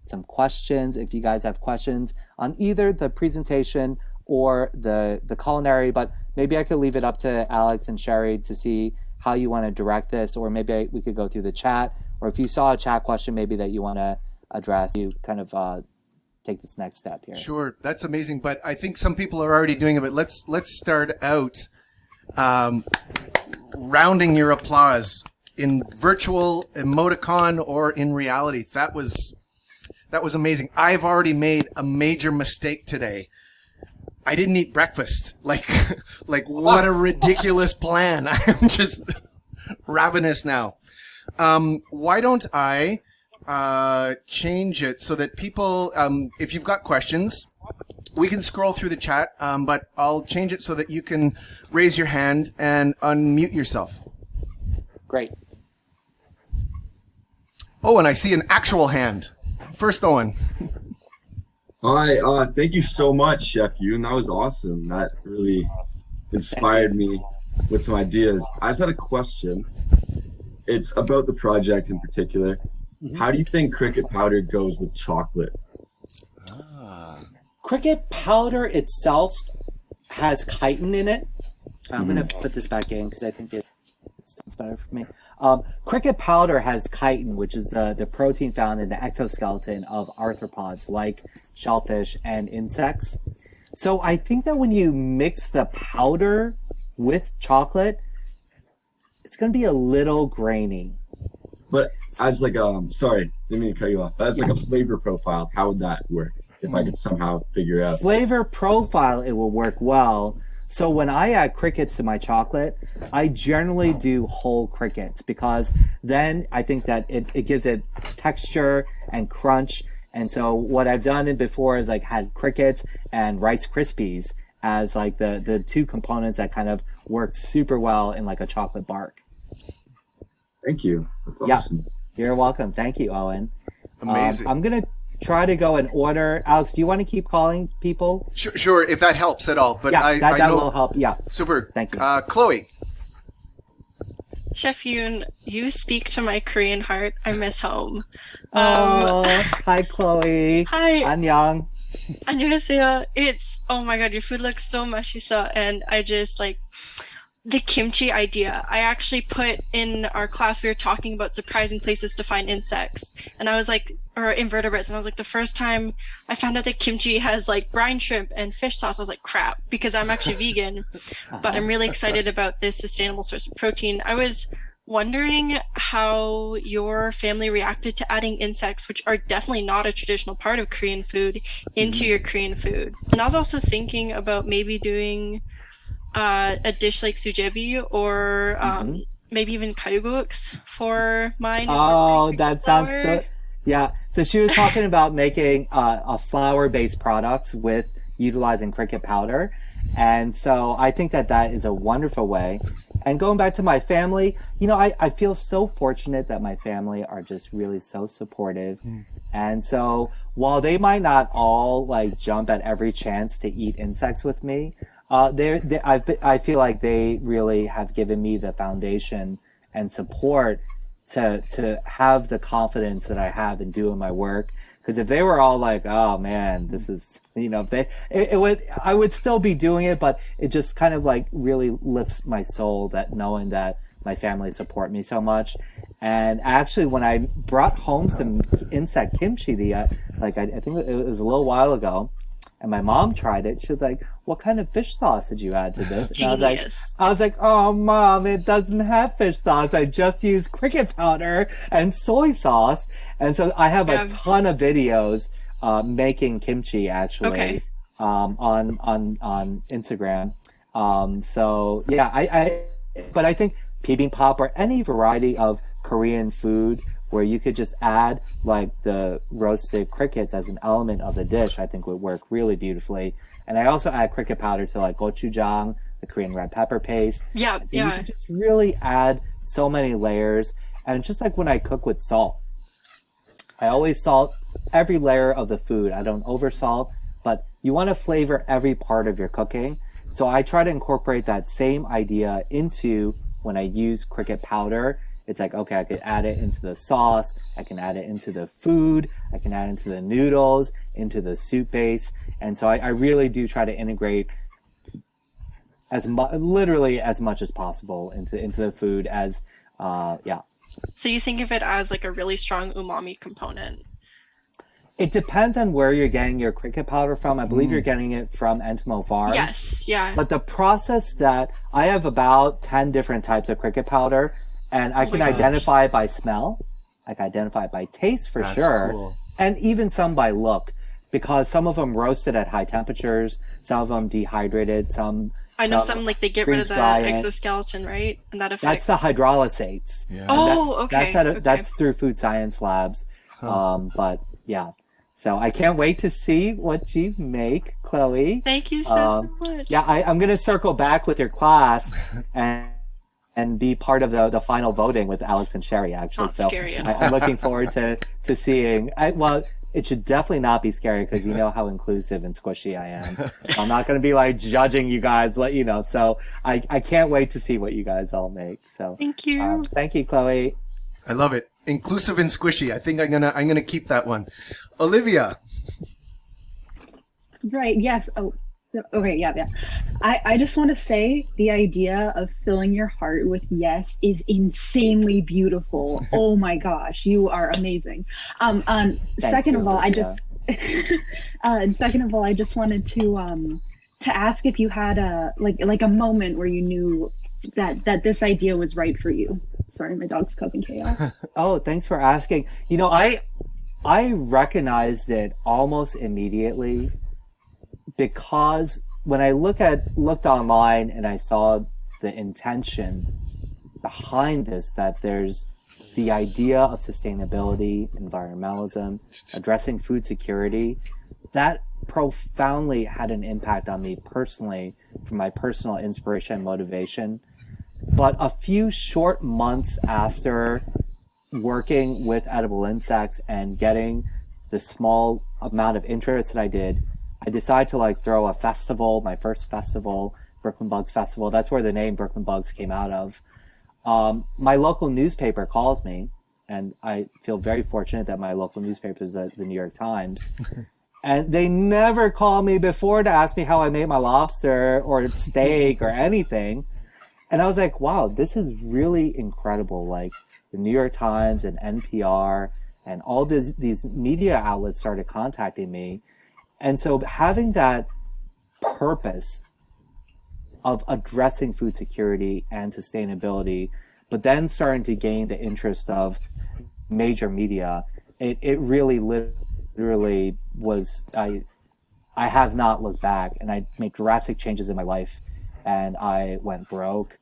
Speaker 2: some questions. If you guys have questions on either the presentation or the culinary, but maybe I could leave it up to Alex and Sherry to see how you want to direct this, or maybe we could go through the chat, or if you saw a chat question maybe that you want to address, you kind of take this next step here.
Speaker 1: Sure, that's amazing, but I think some people are already doing it, but let's start out rounding your applause in virtual emoticon or in reality. That was amazing. I've already made a major mistake today. I didn't eat breakfast. Like what a ridiculous plan. I'm just ravenous now. Why don't I change it so that people, if you've got questions, we can scroll through the chat, but I'll change it so that you can raise your hand and unmute yourself.
Speaker 2: Great.
Speaker 1: Oh, and I see an actual hand. First, Owen.
Speaker 3: Hi, thank you so much, Chef Yoon. That was awesome. That really inspired me with some ideas. I just had a question. It's about the project in particular. How do you think cricket powder goes with chocolate?
Speaker 2: Cricket powder itself has chitin in it. I'm going to put this back in because I think it's better for me. Cricket powder has chitin, which is the protein found in the exoskeleton of arthropods like shellfish and insects. So I think that when you mix the powder with chocolate, it's going to be a little grainy.
Speaker 3: But as like sorry, didn't mean to cut you off. As like a flavor profile, how would that work? If I could somehow figure out
Speaker 2: Flavor profile, it will work well. So when I add crickets to my chocolate, I generally do whole crickets because then I think that it gives it texture and crunch. And so what I've done before is like had crickets and Rice Krispies as like the two components that kind of work super well in like a chocolate bark.
Speaker 3: Thank you. That's awesome.
Speaker 2: Yeah, you're welcome. Thank you, Owen.
Speaker 1: Amazing.
Speaker 2: I'm going to try to go in order. Alex, do you want to keep calling people?
Speaker 1: Sure, if that helps at all. But
Speaker 2: Yeah,
Speaker 1: I
Speaker 2: that
Speaker 1: know,
Speaker 2: will help. Yeah.
Speaker 1: Super.
Speaker 2: Thank you.
Speaker 1: Chloe.
Speaker 4: Chef Yoon, you speak to my Korean heart. I miss home.
Speaker 2: Hi, Chloe.
Speaker 4: Hi.
Speaker 2: Annyeong.
Speaker 4: 안녕하세요. Oh my god, your food looks so mashiseo, and I just like the kimchi idea. I actually put in our class, we were talking about surprising places to find insects, and I was like, or invertebrates, and I was like, the first time I found out that kimchi has like brine shrimp and fish sauce, I was like, crap, because I'm actually vegan, but I'm really excited about this sustainable source of protein. I was wondering how your family reacted to adding insects, which are definitely not a traditional part of Korean food, into your Korean food. And I was also thinking about maybe doing a dish like sujebi or maybe even kalguksu for mine.
Speaker 2: Oh, that sounds good. Yeah. So she was talking about making a flour-based products with utilizing cricket powder. And so I think that is a wonderful way. And going back to my family, I feel so fortunate that my family are just really so supportive. And so while they might not all like jump at every chance to eat insects with me, I feel like they really have given me the foundation and support to have the confidence that I have in doing my work. Because if they were all like, oh man, this is, I would still be doing it, but it just kind of like really lifts my soul that knowing that my family support me so much. And actually, when I brought home some insect kimchi, I think it was a little while ago, and my mom tried it. She was like, "What kind of fish sauce did you add to this?" And I was like, "Oh, Mom, it doesn't have fish sauce. I just used cricket powder and soy sauce." And so I have a ton of videos making kimchi actually on Instagram. So yeah, but I think bibimbap or any variety of Korean food where you could just add like the roasted crickets as an element of the dish, I think would work really beautifully. And I also add cricket powder to like gochujang, the Korean red pepper paste.
Speaker 4: Yeah,
Speaker 2: so you can just really add so many layers. And just like when I cook with salt, I always salt every layer of the food. I don't over salt, but you want to flavor every part of your cooking. So I try to incorporate that same idea into when I use cricket powder. It's like, okay, I could add it into the sauce. I can add it into the food. I can add it into the noodles, into the soup base. And so I really do try to integrate literally as much as possible into the food as, yeah.
Speaker 4: So you think of it as like a really strong umami component?
Speaker 2: It depends on where you're getting your cricket powder from. I believe you're getting it from Entimo Farms.
Speaker 4: Yes, yeah.
Speaker 2: But the process that I have about 10 different types of cricket powder, and I can identify it by smell. I can identify it by taste for sure. Cool. And even some by look, because some of them roasted at high temperatures, some of them dehydrated, some like they get rid of the exoskeleton, right? And that affects. That's the hydrolysates.
Speaker 4: Yeah.
Speaker 2: That's through food science labs. But yeah. So I can't wait to see what you make, Chloe.
Speaker 4: Thank you so much.
Speaker 2: Yeah, I'm going to circle back with your class and be part of the final voting with Alex and Sherry, actually.
Speaker 4: Not scary at all.
Speaker 2: I'm looking forward to seeing. it should definitely not be scary because you know how inclusive and squishy I am. So I'm not going to be like judging you guys, so I can't wait to see what you guys all make. So
Speaker 4: Thank you.
Speaker 2: thank you, Chloe.
Speaker 1: I love it. Inclusive and squishy. I think I'm gonna keep that one. Olivia.
Speaker 5: Right. Yes. Oh, okay. Yeah. I just want to say the idea of filling your heart with yes is insanely beautiful. Oh my gosh, you are amazing. Second of all, I just second of all, I just wanted to ask if you had a like a moment where you knew that this idea was right for you. Sorry, my dog's causing chaos.
Speaker 2: Oh, thanks for asking. I recognized it almost immediately because when I looked online and I saw the intention behind this, that there's the idea of sustainability, environmentalism, addressing food security, that profoundly had an impact on me personally for my personal inspiration and motivation. But a few short months after working with edible insects and getting the small amount of interest that I did, I decided to throw a festival, my first festival, Brooklyn Bugs Festival. That's where the name Brooklyn Bugs came out of. My local newspaper calls me, and I feel very fortunate that my local newspaper is the New York Times. And they never called me before to ask me how I made my lobster or steak or anything. And I was like, wow, this is really incredible. Like the New York Times and NPR and all these media outlets started contacting me. And so having that purpose of addressing food security and sustainability, but then starting to gain the interest of major media, it really literally was, I have not looked back, and I made drastic changes in my life, and I went broke.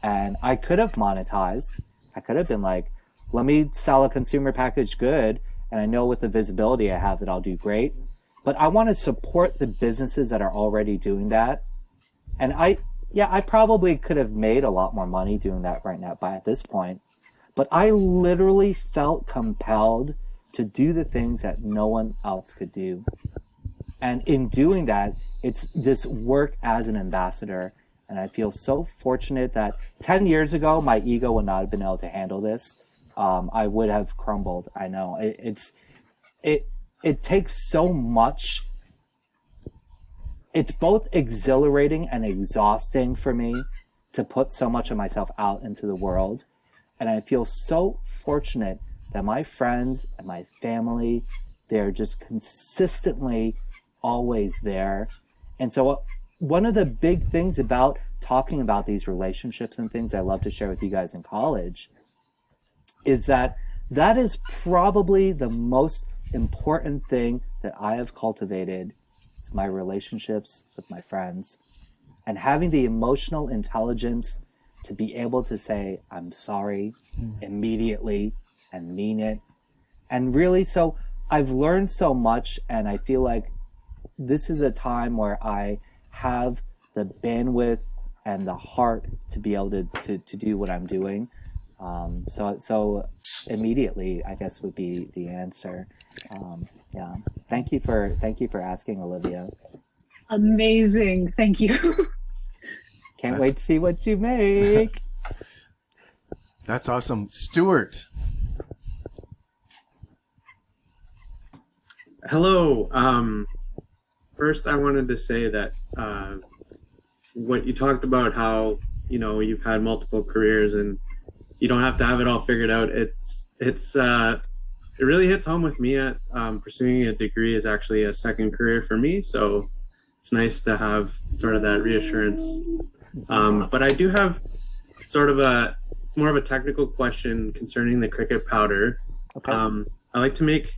Speaker 2: And I could have monetized. I could have been like, let me sell a consumer packaged good, and I know with the visibility I have that I'll do great. But I want to support the businesses that are already doing that. And I probably could have made a lot more money doing that right now at this point. But I literally felt compelled to do the things that no one else could do. And in doing that, it's this work as an ambassador. And I feel so fortunate that 10 years ago, my ego would not have been able to handle this. I would have crumbled. I know it takes so much. It's both exhilarating and exhausting for me to put so much of myself out into the world. And I feel so fortunate that my friends and my family, they're just consistently always there. And so one of the big things about talking about these relationships and things I love to share with you guys in college is that is probably the most important thing that I have cultivated. It's my relationships with my friends and having the emotional intelligence to be able to say, I'm sorry immediately and mean it. And really, so I've learned so much, and I feel like this is a time where I have the bandwidth and the heart to be able to do what I'm doing. So immediately, I guess, would be the answer. Yeah. Thank you for asking, Olivia.
Speaker 5: Amazing. Thank you.
Speaker 2: Can't wait to see what you make.
Speaker 1: That's awesome. Stuart.
Speaker 6: Hello. First, I wanted to say that what you talked about, how you've had multiple careers and you don't have to have it all figured out. It really hits home with me. At pursuing a degree is actually a second career for me, so it's nice to have sort of that reassurance. But I do have sort of more of a technical question concerning the cricket powder.
Speaker 2: Okay.
Speaker 6: I like to make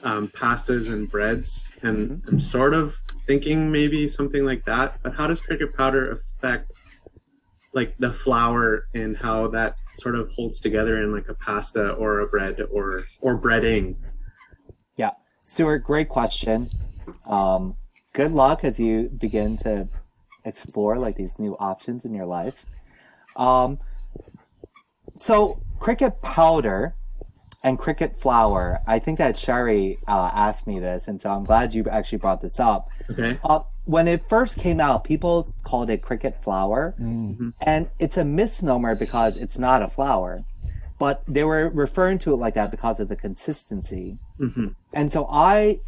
Speaker 6: pastas and breads, and I'm sort of thinking maybe something like that. But how does cricket powder affect like the flour and how that sort of holds together in like a pasta or a bread or breading? Yeah,
Speaker 2: Stuart, great question. Good luck as you begin to explore like these new options in your life. So cricket powder, and cricket flour. I think that Sherry asked me this, and so I'm glad you actually brought this up.
Speaker 6: Okay.
Speaker 2: When it first came out, people called it cricket flour, and it's a misnomer because it's not a flour, but they were referring to it like that because of the consistency. And so I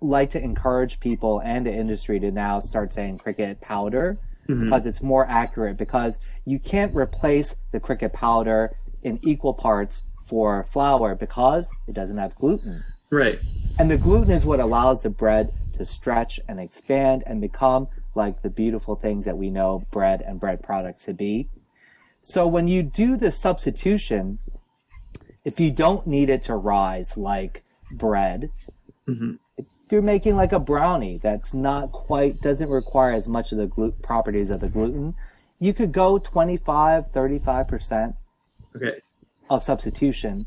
Speaker 2: like to encourage people and the industry to now start saying cricket powder because it's more accurate, because you can't replace the cricket powder in equal parts for flour because it doesn't have gluten.
Speaker 6: Right.
Speaker 2: And the gluten is what allows the bread to stretch and expand and become like the beautiful things that we know bread and bread products to be. So when you do the substitution, if you don't need it to rise like bread, if you're making like a brownie that's not quite, doesn't require as much of the properties of the gluten, you could go 25, 35%
Speaker 6: Okay.
Speaker 2: of substitution.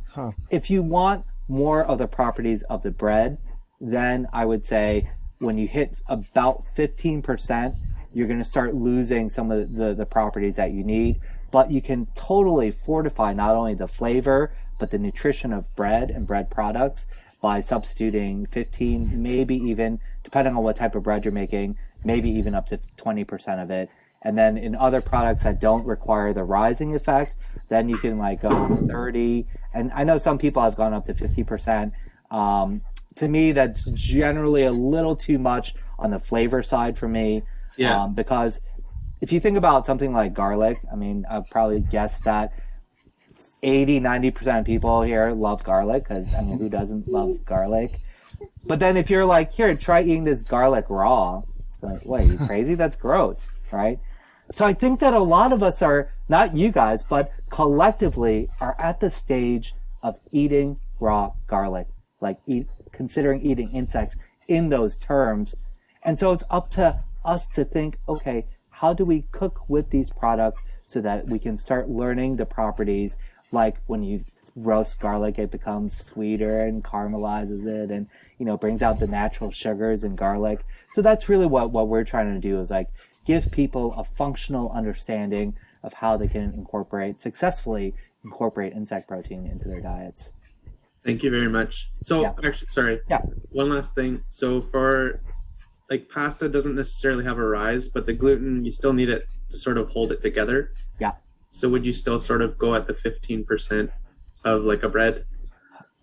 Speaker 2: If you want more of the properties of the bread, then I would say when you hit about 15%, you're going to start losing some of the properties that you need. But you can totally fortify not only the flavor, but the nutrition of bread and bread products by substituting 15, maybe even, depending on what type of bread you're making, maybe even up to 20% of it. And then in other products that don't require the rising effect, then you can like go 30. And I know some people have gone up to 50%. To me, that's generally a little too much on the flavor side for me.
Speaker 6: Yeah.
Speaker 2: Because if you think about something like garlic, I mean, I'd probably guess that 80-90% of people here love garlic, because I mean, who doesn't love garlic? But then if you're like, here, try eating this garlic raw, like, wait, you crazy? That's gross, right? So I think that a lot of us are, not you guys, but collectively are at the stage of eating raw garlic, like considering eating insects in those terms. And so it's up to us to think, okay, how do we cook with these products so that we can start learning the properties, like when you roast garlic, it becomes sweeter and caramelizes it and, you know, brings out the natural sugars in garlic. So that's really what we're trying to do, is like give people a functional understanding of how they can successfully incorporate insect protein into their diets.
Speaker 6: Thank you very much. So actually, sorry.
Speaker 2: Yeah.
Speaker 6: One last thing. So for like pasta doesn't necessarily have a rise, but the gluten, you still need it to sort of hold it together.
Speaker 2: Yeah.
Speaker 6: So would you still sort of go at the 15% of like a bread?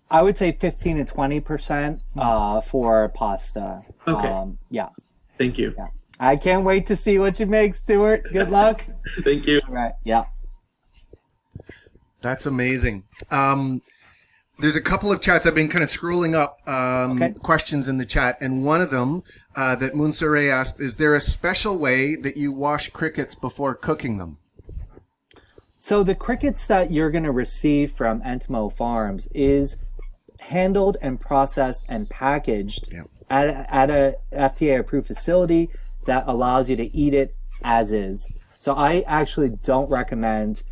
Speaker 2: I would say 15 to 20% for pasta.
Speaker 6: Okay.
Speaker 2: Yeah.
Speaker 6: Thank you.
Speaker 2: Yeah. I can't wait to see what you make, Stuart. Good luck.
Speaker 6: Thank you.
Speaker 2: All right. Yeah.
Speaker 1: That's amazing. There's a couple of chats I've been kind of scrolling up, questions in the chat, and one of them that Moonsore asked, is there a special way that you wash crickets before cooking them?
Speaker 2: So the crickets that you're going to receive from Entmo Farms is handled and processed and packaged at a FDA-approved facility that allows you to eat it as is. So I actually don't recommend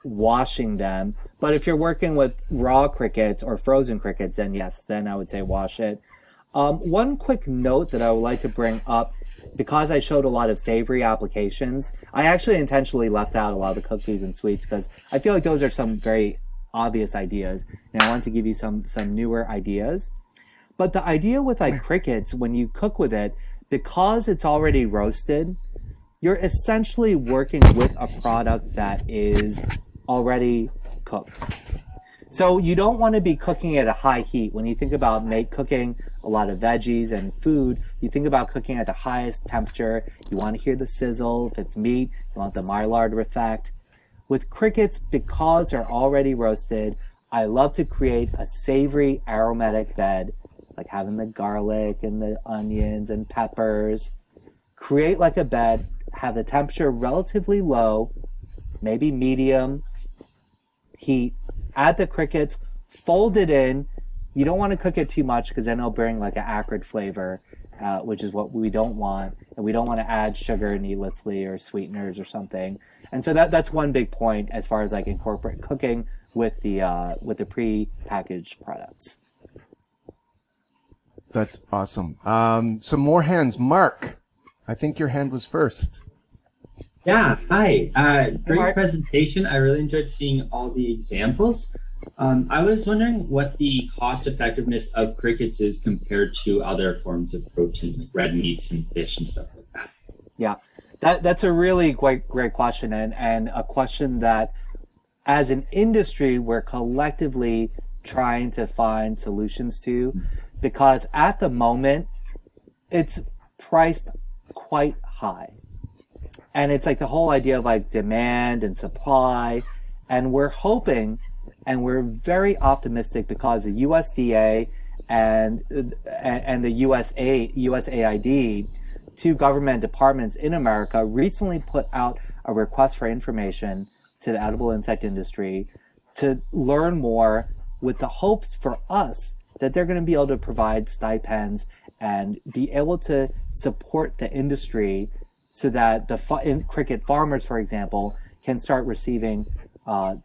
Speaker 2: washing them, but if you're working with raw crickets or frozen crickets, then yes, then I would say wash it. One quick note that I would like to bring up, because I showed a lot of savory applications, I actually intentionally left out a lot of the cookies and sweets because I feel like those are some very obvious ideas, and I wanted to give you some newer ideas. But the idea with like crickets, when you cook with it, because it's already roasted, you're essentially working with a product that is already cooked. So you don't want to be cooking at a high heat. When you think about cooking a lot of veggies and food, you think about cooking at the highest temperature. You want to hear the sizzle. If it's meat, you want the Maillard effect. With crickets, because they're already roasted, I love to create a savory aromatic bed, like having the garlic and the onions and peppers. Create like a bed, have the temperature relatively low, maybe medium heat, add the crickets, fold it in. You don't want to cook it too much because then it'll bring like an acrid flavor, which is what we don't want. And we don't want to add sugar needlessly or sweeteners or something. And so that's one big point as far as like incorporate cooking with the pre-packaged products.
Speaker 1: That's awesome. Some more hands. Mark, I think your hand was first.
Speaker 7: Yeah, hi. Great
Speaker 2: Mark.
Speaker 7: presentation. I really enjoyed seeing all the examples. I was wondering what the cost effectiveness of crickets is compared to other forms of protein, like red meats and fish and stuff like that.
Speaker 2: Yeah, that's a really great question, and a question that, as an industry, we're collectively trying to find solutions to, because at the moment, it's priced quite high. And it's like the whole idea of like demand and supply, and we're hoping, and we're very optimistic because the USDA and the USAID, two government departments in America, recently put out a request for information to the edible insect industry to learn more, with the hopes for us that they're going to be able to provide stipends and be able to support the industry so that the cricket farmers, for example, can start receiving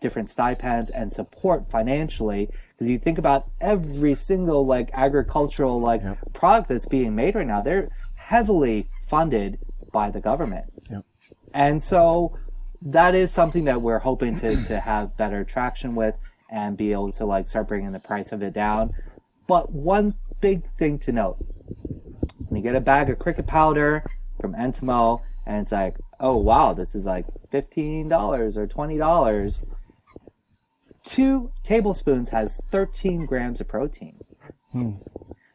Speaker 2: different stipends and support financially. Because you think about every single like agricultural product that's being made right now, they're heavily funded by the government.
Speaker 1: Yep.
Speaker 2: And so that is something that we're hoping to have better traction with and be able to like start bringing the price of it down. But one big thing to note, when you get a bag of cricket powder from Entimo and it's like, oh wow, this is like $15 or $20, 2 tablespoons has 13 grams of protein.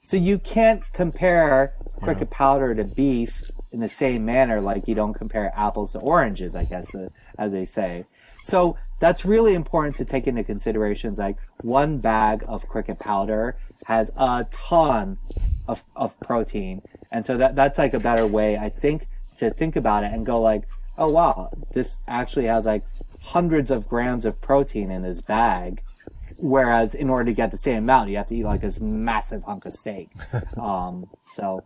Speaker 2: So you can't compare cricket powder to beef in the same manner, like you don't compare apples to oranges, I guess, as they say. So that's really important to take into considerations. Like, one bag of cricket powder has a ton of protein. And so that's like a better way, I think, to think about it and go like, oh wow, this actually has like hundreds of grams of protein in this bag. Whereas in order to get the same amount, you have to eat like this massive hunk of steak. So,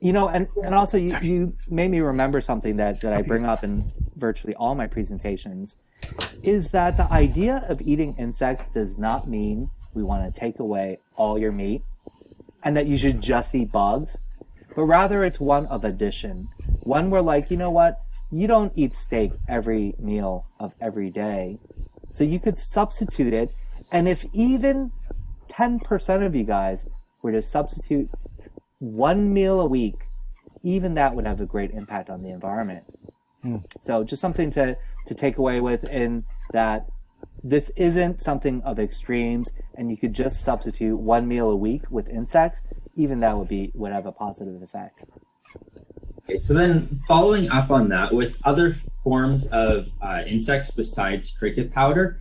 Speaker 2: you know, and also you made me remember something that I bring up in virtually all my presentations, is that the idea of eating insects does not mean we want to take away all your meat and that you should just eat bugs, but rather it's one of addition. One where, like, you know what? You don't eat steak every meal of every day. So you could substitute it. And if even 10% of you guys were to substitute one meal a week, even that would have a great impact on the environment. So just something to take away with, in that this isn't something of extremes, and you could just substitute one meal a week with insects, even that would have a positive effect.
Speaker 7: Okay, so then following up on that, with other forms of insects besides cricket powder,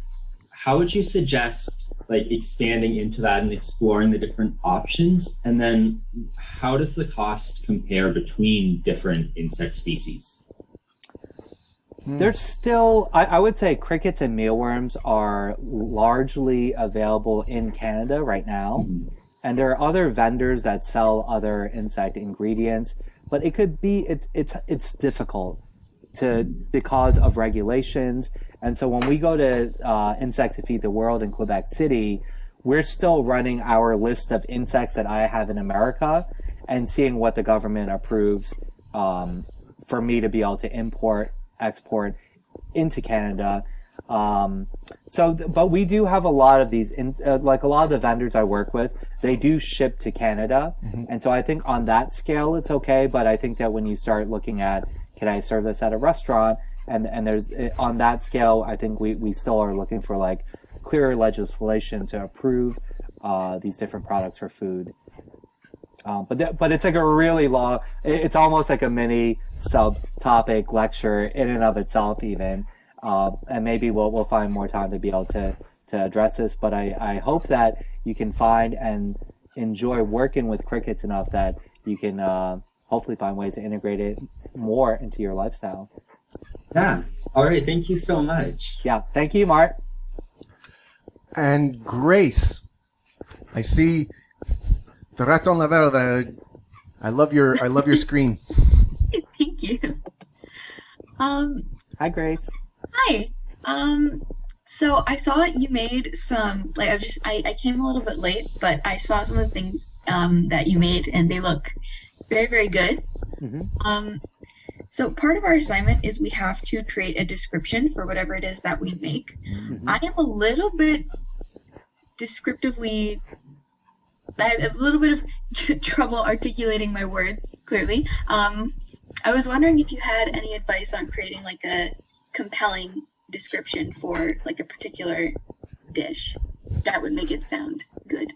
Speaker 7: how would you suggest like expanding into that and exploring the different options? And then how does the cost compare between different insect species?
Speaker 2: There's still, I would say crickets and mealworms are largely available in Canada right now. And there are other vendors that sell other insect ingredients, but it could be, it's difficult because of regulations. And so when we go to Insects to Feed the World in Quebec City, we're still running our list of insects that I have in America and seeing what the government approves for me to be able to import, export into Canada. But we do have a lot of these, like a lot of the vendors I work with, they do ship to Canada. And so I think on that scale, it's okay. But I think that when you start looking at, can I serve this at a restaurant? And there's, on that scale, I think we still are looking for like clearer legislation to approve these different products for food. But it's like a really long, it's almost like a mini subtopic lecture in and of itself even. And maybe we'll find more time to be able to address this. But I hope that you can find and enjoy working with crickets enough that you can hopefully find ways to integrate it more into your lifestyle.
Speaker 7: Yeah. All right. Thank you so much.
Speaker 2: Yeah. Thank you, Mark.
Speaker 1: And Grace, I see the raton laveur. I love your screen.
Speaker 8: Thank you.
Speaker 2: Hi, Grace.
Speaker 8: Hi. So I saw you made some, like, I came a little bit late, but I saw some of the things that you made, and they look very, very good. So part of our assignment is we have to create a description for whatever it is that we make. I am a little bit descriptively. I had a little bit of trouble articulating my words clearly. I was wondering if you had any advice on creating like a compelling description for like a particular dish that would make it sound good.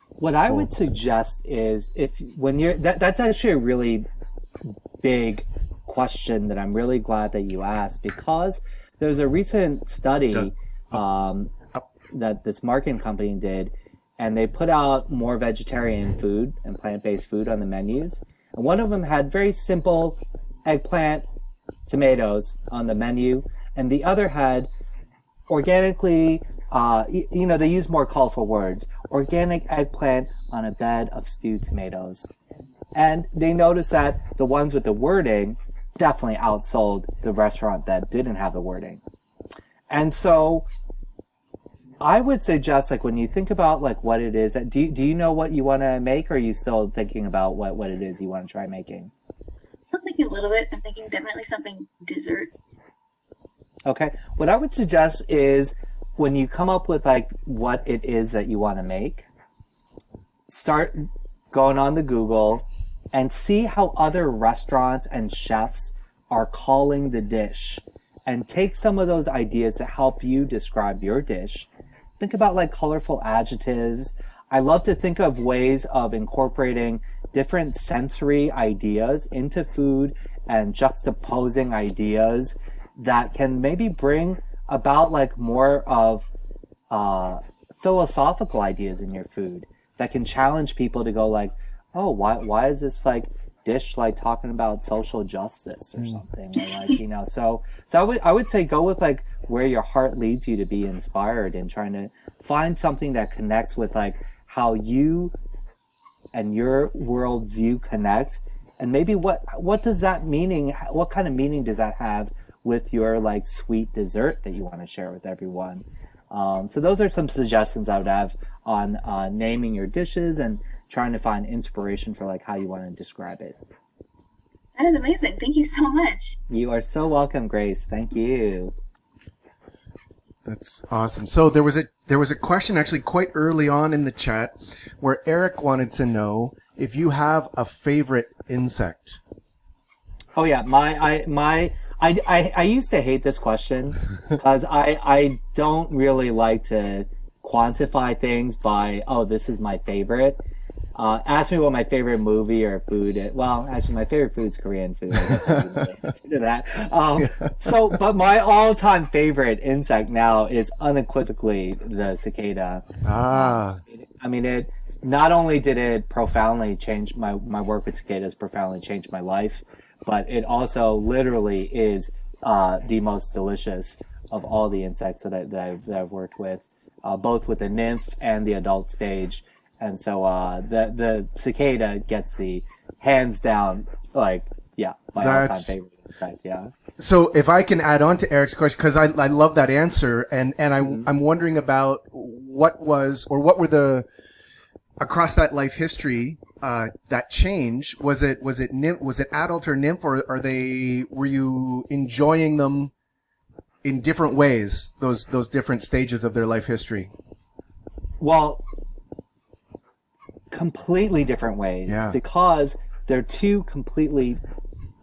Speaker 2: What I would suggest is that's actually a really big question that I'm really glad that you asked, because there's a recent study that this marketing company did, and they put out more vegetarian food and plant-based food on the menus. And one of them had very simple eggplant, tomatoes on the menu, and the other had organically, they use more colorful words, organic eggplant on a bed of stewed tomatoes. And they noticed that the ones with the wording definitely outsold the restaurant that didn't have the wording. And so I would suggest, like, when you think about like what it is, do you know what you want to make, or are you still thinking about what it is you want to try making?
Speaker 8: Still thinking a little bit. I'm thinking definitely something dessert.
Speaker 2: Okay. What I would suggest is, when you come up with like what it is that you want to make, start going on the Google and see how other restaurants and chefs are calling the dish, and take some of those ideas to help you describe your dish. Think about like colorful adjectives. I love to think of ways of incorporating different sensory ideas into food and juxtaposing ideas that can maybe bring about like more of philosophical ideas in your food that can challenge people to go like, oh, why is this like dish like talking about social justice or something, or like, so I would say go with like where your heart leads you to be inspired, and trying to find something that connects with like how you and your worldview connect, and maybe what does that meaning, what kind of meaning does that have with your like sweet dessert that you want to share with everyone. So those are some suggestions I would have on naming your dishes and trying to find inspiration for like how you want to describe it.
Speaker 8: That is amazing. Thank you so much.
Speaker 2: You are so welcome, Grace. Thank you.
Speaker 1: That's awesome. So there was a question actually quite early on in the chat where Eric wanted to know if you have a favorite insect.
Speaker 2: Oh yeah, I used to hate this question because I don't really like to quantify things by, oh, this is my favorite. Ask me what my favorite movie or food is. Well, actually, my favorite food is Korean food. I guess I can answer to that. But my all-time favorite insect now is unequivocally the cicada. It not only did it profoundly change my work with cicadas, profoundly changed my life, but it also literally is the most delicious of all the insects that I've worked with, both with the nymph and the adult stage. And so the cicada gets the hands down, like, my all-time favorite insect. Yeah.
Speaker 1: So if I can add on to Eric's question, because I love that answer, and I'm wondering about what were the across that life history that change, was it adult or nymph, or were you enjoying them in different ways, those different stages of their life history?
Speaker 2: Well, completely different ways, because they're two completely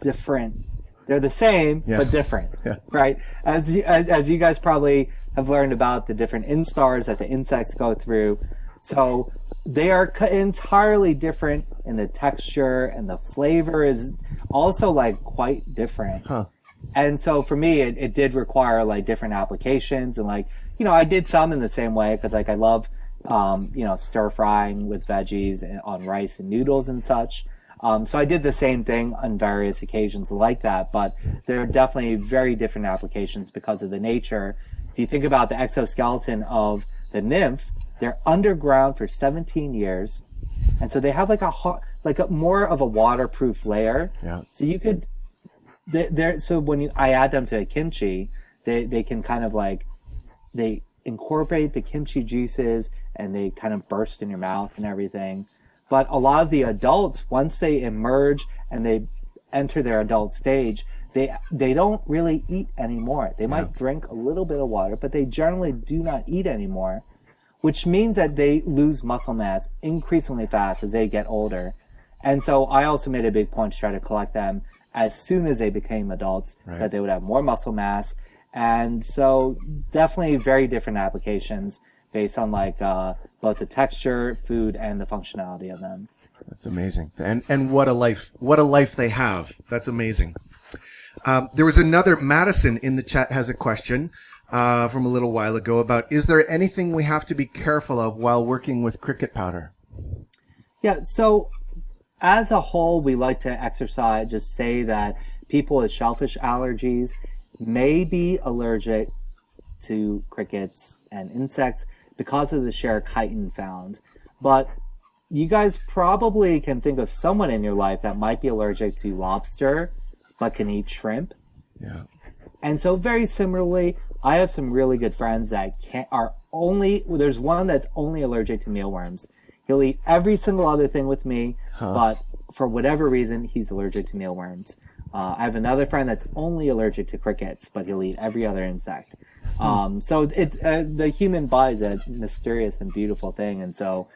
Speaker 2: different. They're the same but different, right? As you guys probably have learned about the different instars that the insects go through, so they are entirely different in the texture, and the flavor is also like quite different. And so for me, it did require like different applications, and like, I did some in the same way because like I love stir frying with veggies on rice and noodles and such. So I did the same thing on various occasions like that, but there are definitely very different applications because of the nature. If you think about the exoskeleton of the nymph, they're underground for 17 years, and so they have like a more of a waterproof layer. Yeah. So you could, so when I add them to a kimchi, they can kind of like, they incorporate the kimchi juices and they kind of burst in your mouth and everything. But a lot of the adults, once they emerge and they enter their adult stage, they don't really eat anymore. They might drink a little bit of water, but they generally do not eat anymore. which means that they lose muscle mass increasingly fast as they get older. And so I also made a big point to try to collect them as soon as they became adults, so that they would have more muscle mass. And so definitely very different applications based on like both the texture, food, and the functionality of them.
Speaker 1: That's amazing. And what a life they have. That's amazing. There was another, Madison in the chat has a question from a little while ago about, is there anything we have to be careful of while working with cricket powder?
Speaker 2: Yeah, so as a whole, we like to just say that people with shellfish allergies may be allergic to crickets and insects because of the shared chitin found. But you guys probably can think of someone in your life that might be allergic to lobster but can eat shrimp.
Speaker 1: Yeah.
Speaker 2: And so very similarly, I have some really good friends that there's one that's only allergic to mealworms. He'll eat every single other thing with me, but for whatever reason, he's allergic to mealworms. I have another friend that's only allergic to crickets, but he'll eat every other insect. So the human body is a mysterious and beautiful thing. And so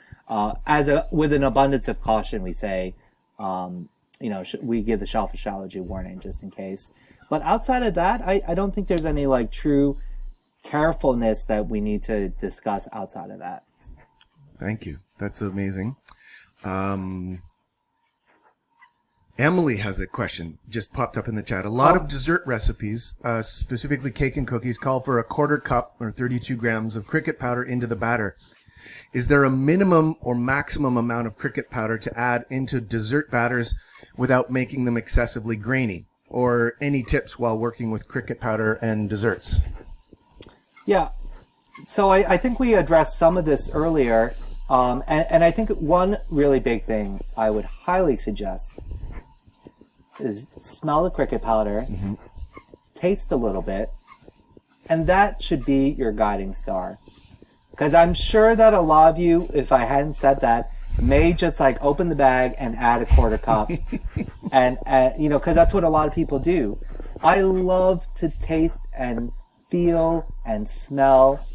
Speaker 2: with an abundance of caution, we say, we give the shellfish allergy warning just in case. But outside of that, I don't think there's any like true carefulness that we need to discuss outside of that.
Speaker 1: Thank you. That's amazing. Emily has a question, just popped up in the chat. A lot of dessert recipes, specifically cake and cookies, call for a quarter cup or 32 grams of cricket powder into the batter. Is there a minimum or maximum amount of cricket powder to add into dessert batters without making them excessively grainy? Or any tips while working with cricket powder and desserts?
Speaker 2: Yeah, so I think we addressed some of this earlier. And I think one really big thing I would highly suggest is smell the cricket powder, taste a little bit, and that should be your guiding star. Because I'm sure that a lot of you, if I hadn't said that, may just like open the bag and add a quarter cup. and because that's what a lot of people do. I love to taste and feel and smell.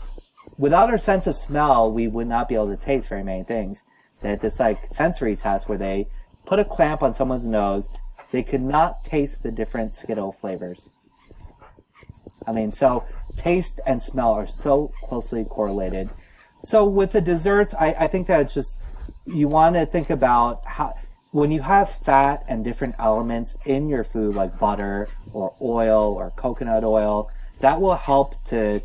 Speaker 2: Without our sense of smell, we would not be able to taste very many things. That this like sensory test where they put a clamp on someone's nose, they could not taste the different Skittle flavors. I mean, so taste and smell are so closely correlated. So with the desserts, I think that it's just, you want to think about how, when you have fat and different elements in your food, like butter or oil or coconut oil, that will help to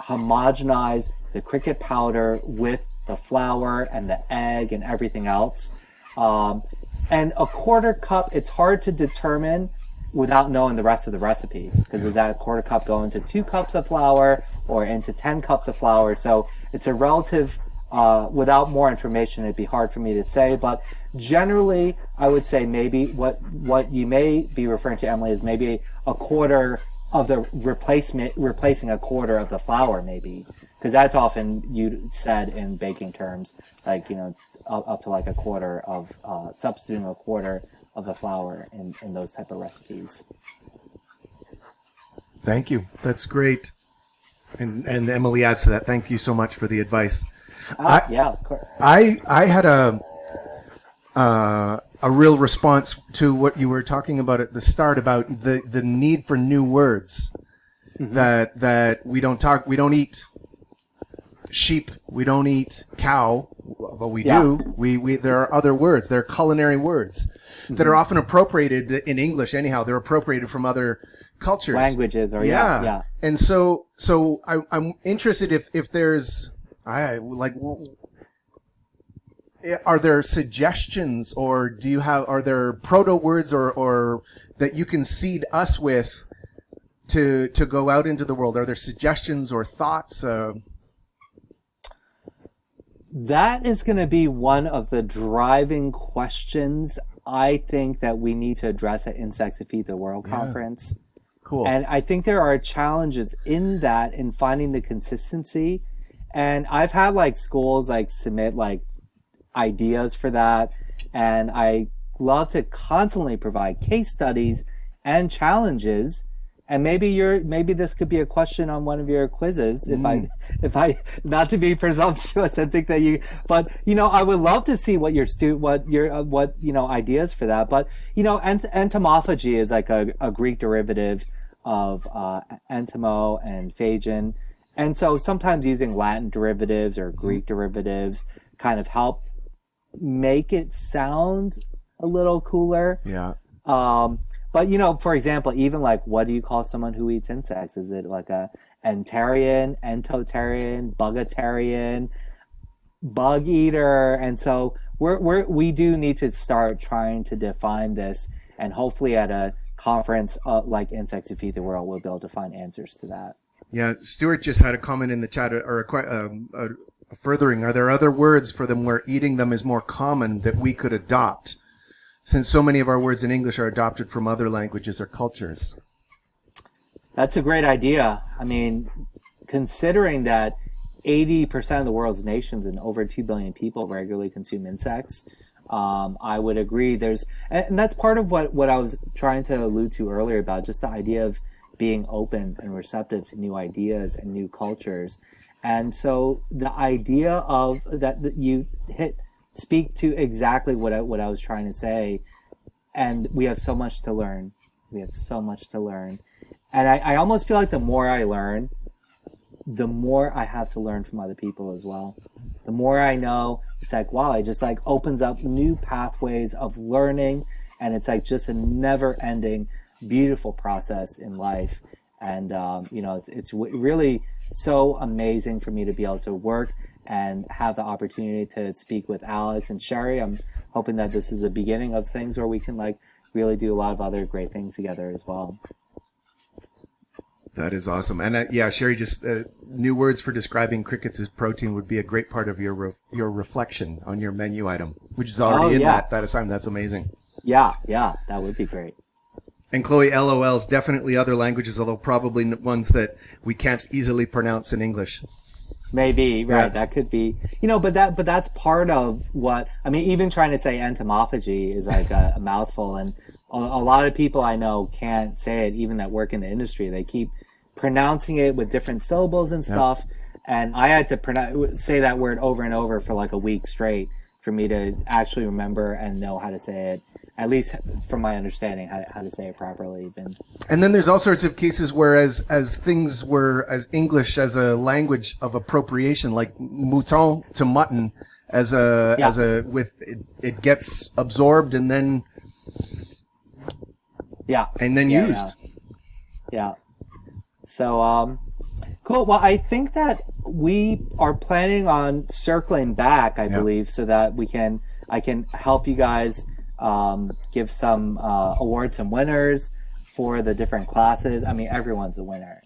Speaker 2: homogenize the cricket powder with the flour and the egg and everything else. And a quarter cup, it's hard to determine without knowing the rest of the recipe, because does that quarter cup go into 2 cups of flour or into 10 cups of flour? So it's a relative, without more information, it'd be hard for me to say, but generally I would say maybe what you may be referring to, Emily, is maybe a quarter of the replacing a quarter of the flour, maybe, because that's often you said in baking terms, like, up to like a quarter of, substituting a quarter of the flour in those type of recipes.
Speaker 1: Thank you. That's great. And Emily adds to that. Thank you so much for the advice.
Speaker 2: Yeah, of course.
Speaker 1: I had a real response to what you were talking about at the start about the need for new words. That we don't eat sheep, we don't eat cow, but we do. We there are other words. There are culinary words that are often appropriated in English. Anyhow, they're appropriated from other cultures,
Speaker 2: languages, or yeah.
Speaker 1: And so I'm interested if there's are there suggestions, or are there proto words or that you can seed us with to go out into the world? Are there suggestions or thoughts?
Speaker 2: That is going to be one of the driving questions I think that we need to address at Insects That Feed the World conference.
Speaker 1: Cool.
Speaker 2: And I think there are challenges in that, in finding the consistency. And I've had like schools like submit like ideas for that. And I love to constantly provide case studies and challenges And maybe this could be a question on one of your quizzes if I not to be presumptuous and think that but I would love to see what your ideas for that. But entomophagy is like a Greek derivative of entomo and phagin, and so sometimes using Latin derivatives or Greek derivatives kind of help make it sound a little cooler.
Speaker 1: Yeah.
Speaker 2: But for example, even like, what do you call someone who eats insects? Is it like a entarian, entotarian, bugatarian, bug eater? And so we do need to start trying to define this, and hopefully at a conference like Insects That Feed the World, we'll be able to find answers to that.
Speaker 1: Yeah, Stuart just had a comment in the chat, or a furthering. Are there other words for them where eating them is more common that we could adopt, since so many of our words in English are adopted from other languages or cultures?
Speaker 2: That's a great idea. I mean, considering that 80% of the world's nations and over 2 billion people regularly consume insects, I would agree. And that's part of what I was trying to allude to earlier about just the idea of being open and receptive to new ideas and new cultures. And so the idea of that you speak to exactly what I was trying to say. And we have so much to learn. And I almost feel like the more I learn, the more I have to learn from other people as well. The more I know, it's like, wow, it just like opens up new pathways of learning. And it's like just a never ending, beautiful process in life. And, it's really so amazing for me to be able to work and have the opportunity to speak with Alex and Sherry. I'm hoping that this is the beginning of things where we can like really do a lot of other great things together as well.
Speaker 1: That is awesome. And Sherry, just new words for describing crickets as protein would be a great part of your reflection on your menu item, which is already in that assignment. That's amazing.
Speaker 2: Yeah, that would be great.
Speaker 1: And Chloe, LOLs, definitely other languages, although probably ones that we can't easily pronounce in English.
Speaker 2: Maybe, right.
Speaker 1: Yeah.
Speaker 2: That could be, but that's part of what, I mean, even trying to say entomophagy is like a mouthful, and a lot of people I know can't say it, even that work in the industry. They keep pronouncing it with different syllables and stuff. Yep. And I had to say that word over and over for like a week straight for me to actually remember and know how to say it, at least from my understanding, how to say it properly even.
Speaker 1: And then there's all sorts of cases where as things were as English as a language of appropriation, like mouton to mutton it gets absorbed and then used.
Speaker 2: Yeah. So cool. Well, I think that we are planning on circling back, I believe, so that I can help you guys give some awards and winners for the different classes. I mean, everyone's a winner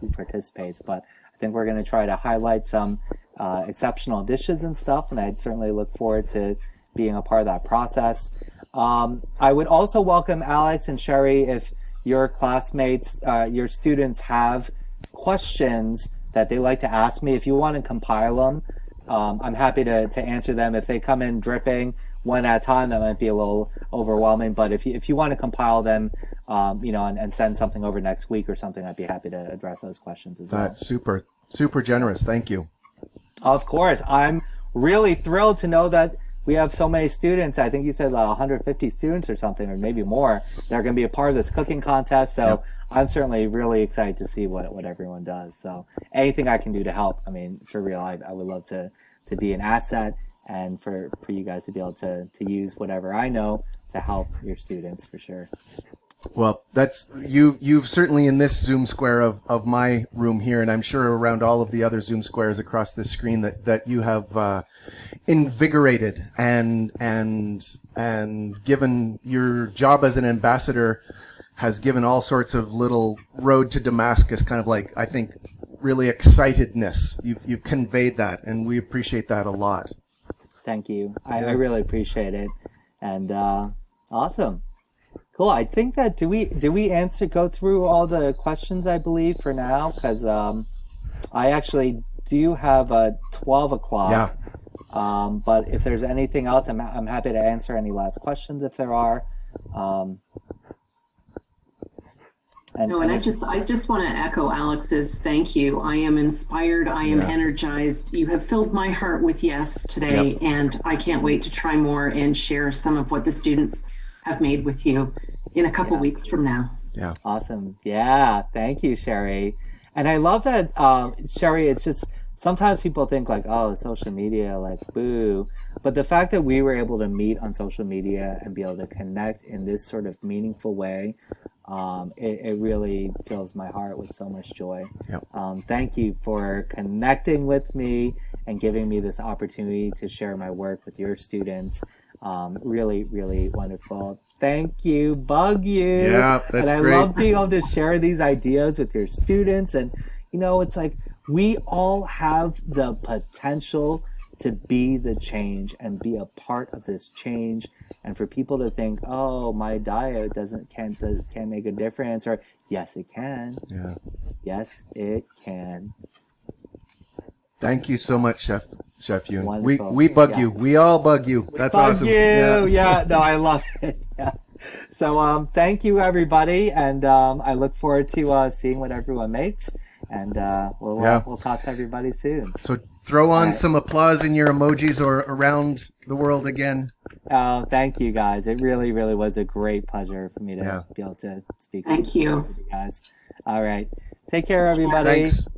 Speaker 2: who participates, but I think we're going to try to highlight some exceptional dishes and stuff, and I'd certainly look forward to being a part of that process. I would also welcome Alex and Sherry if your classmates, your students have questions that they like to ask me. If you want to compile them, I'm happy to answer them. If they come in dripping one at a time, that might be a little overwhelming. But if you want to compile them, and send something over next week or something, I'd be happy to address those questions as well.
Speaker 1: That's super, super generous. Thank you.
Speaker 2: Of course. I'm really thrilled to know that we have so many students. I think you said 150 students or something, or maybe more. They're going to be a part of this cooking contest. So I'm certainly really excited to see what everyone does. So anything I can do to help, I mean, for real, I would love to be an asset, and for you guys to be able to use whatever I know to help your students, for sure.
Speaker 1: Well, that's you've certainly in this Zoom square of my room here, and I'm sure around all of the other Zoom squares across this screen that you have invigorated and given your job as an ambassador has given all sorts of little road to Damascus kind of like, I think, really excitedness. You've conveyed that, and we appreciate that a lot.
Speaker 2: Thank you. I really appreciate it. And awesome. Cool. I think that do we go through all the questions, I believe, for now, because I actually do have a 12 o'clock.
Speaker 1: Yeah.
Speaker 2: But if there's anything else, I'm happy to answer any last questions if there are.
Speaker 9: And I just want to echo Alex's thank you. I am inspired. I am energized. You have filled my heart with yes today, and I can't wait to try more and share some of what the students have made with you in a couple weeks from now.
Speaker 1: Yeah.
Speaker 2: Awesome. Yeah. Thank you, Sherry. And I love that, Sherry, it's just, sometimes people think like, oh, social media, like, boo. But the fact that we were able to meet on social media and be able to connect in this sort of meaningful way, it really fills my heart with so much joy.
Speaker 1: Yep.
Speaker 2: Thank you for connecting with me and giving me this opportunity to share my work with your students. Really, really wonderful. Thank you, Bug You.
Speaker 1: Yeah, that's
Speaker 2: and I
Speaker 1: great.
Speaker 2: love being able to share these ideas with your students. And, you know, it's like we all have the potential to be the change and be a part of this change. And for people to think, oh, my diet can't make a difference, or yes, it can.
Speaker 1: Yeah.
Speaker 2: Yes, it can.
Speaker 1: Thank you so much, Chef Yoon.
Speaker 2: Wonderful.
Speaker 1: We bug you. We all bug you. That's
Speaker 2: Bug
Speaker 1: awesome.
Speaker 2: you. Yeah. No, I love it. Yeah. So thank you, everybody, and I look forward to seeing what everyone makes, and we'll talk to everybody soon.
Speaker 1: So throw on some applause in your emojis or around the world again.
Speaker 2: Oh, thank you, guys. It really, really was a great pleasure for me to be able to speak.
Speaker 9: Thank you,
Speaker 2: guys. All right, take care, everybody.
Speaker 1: Thanks.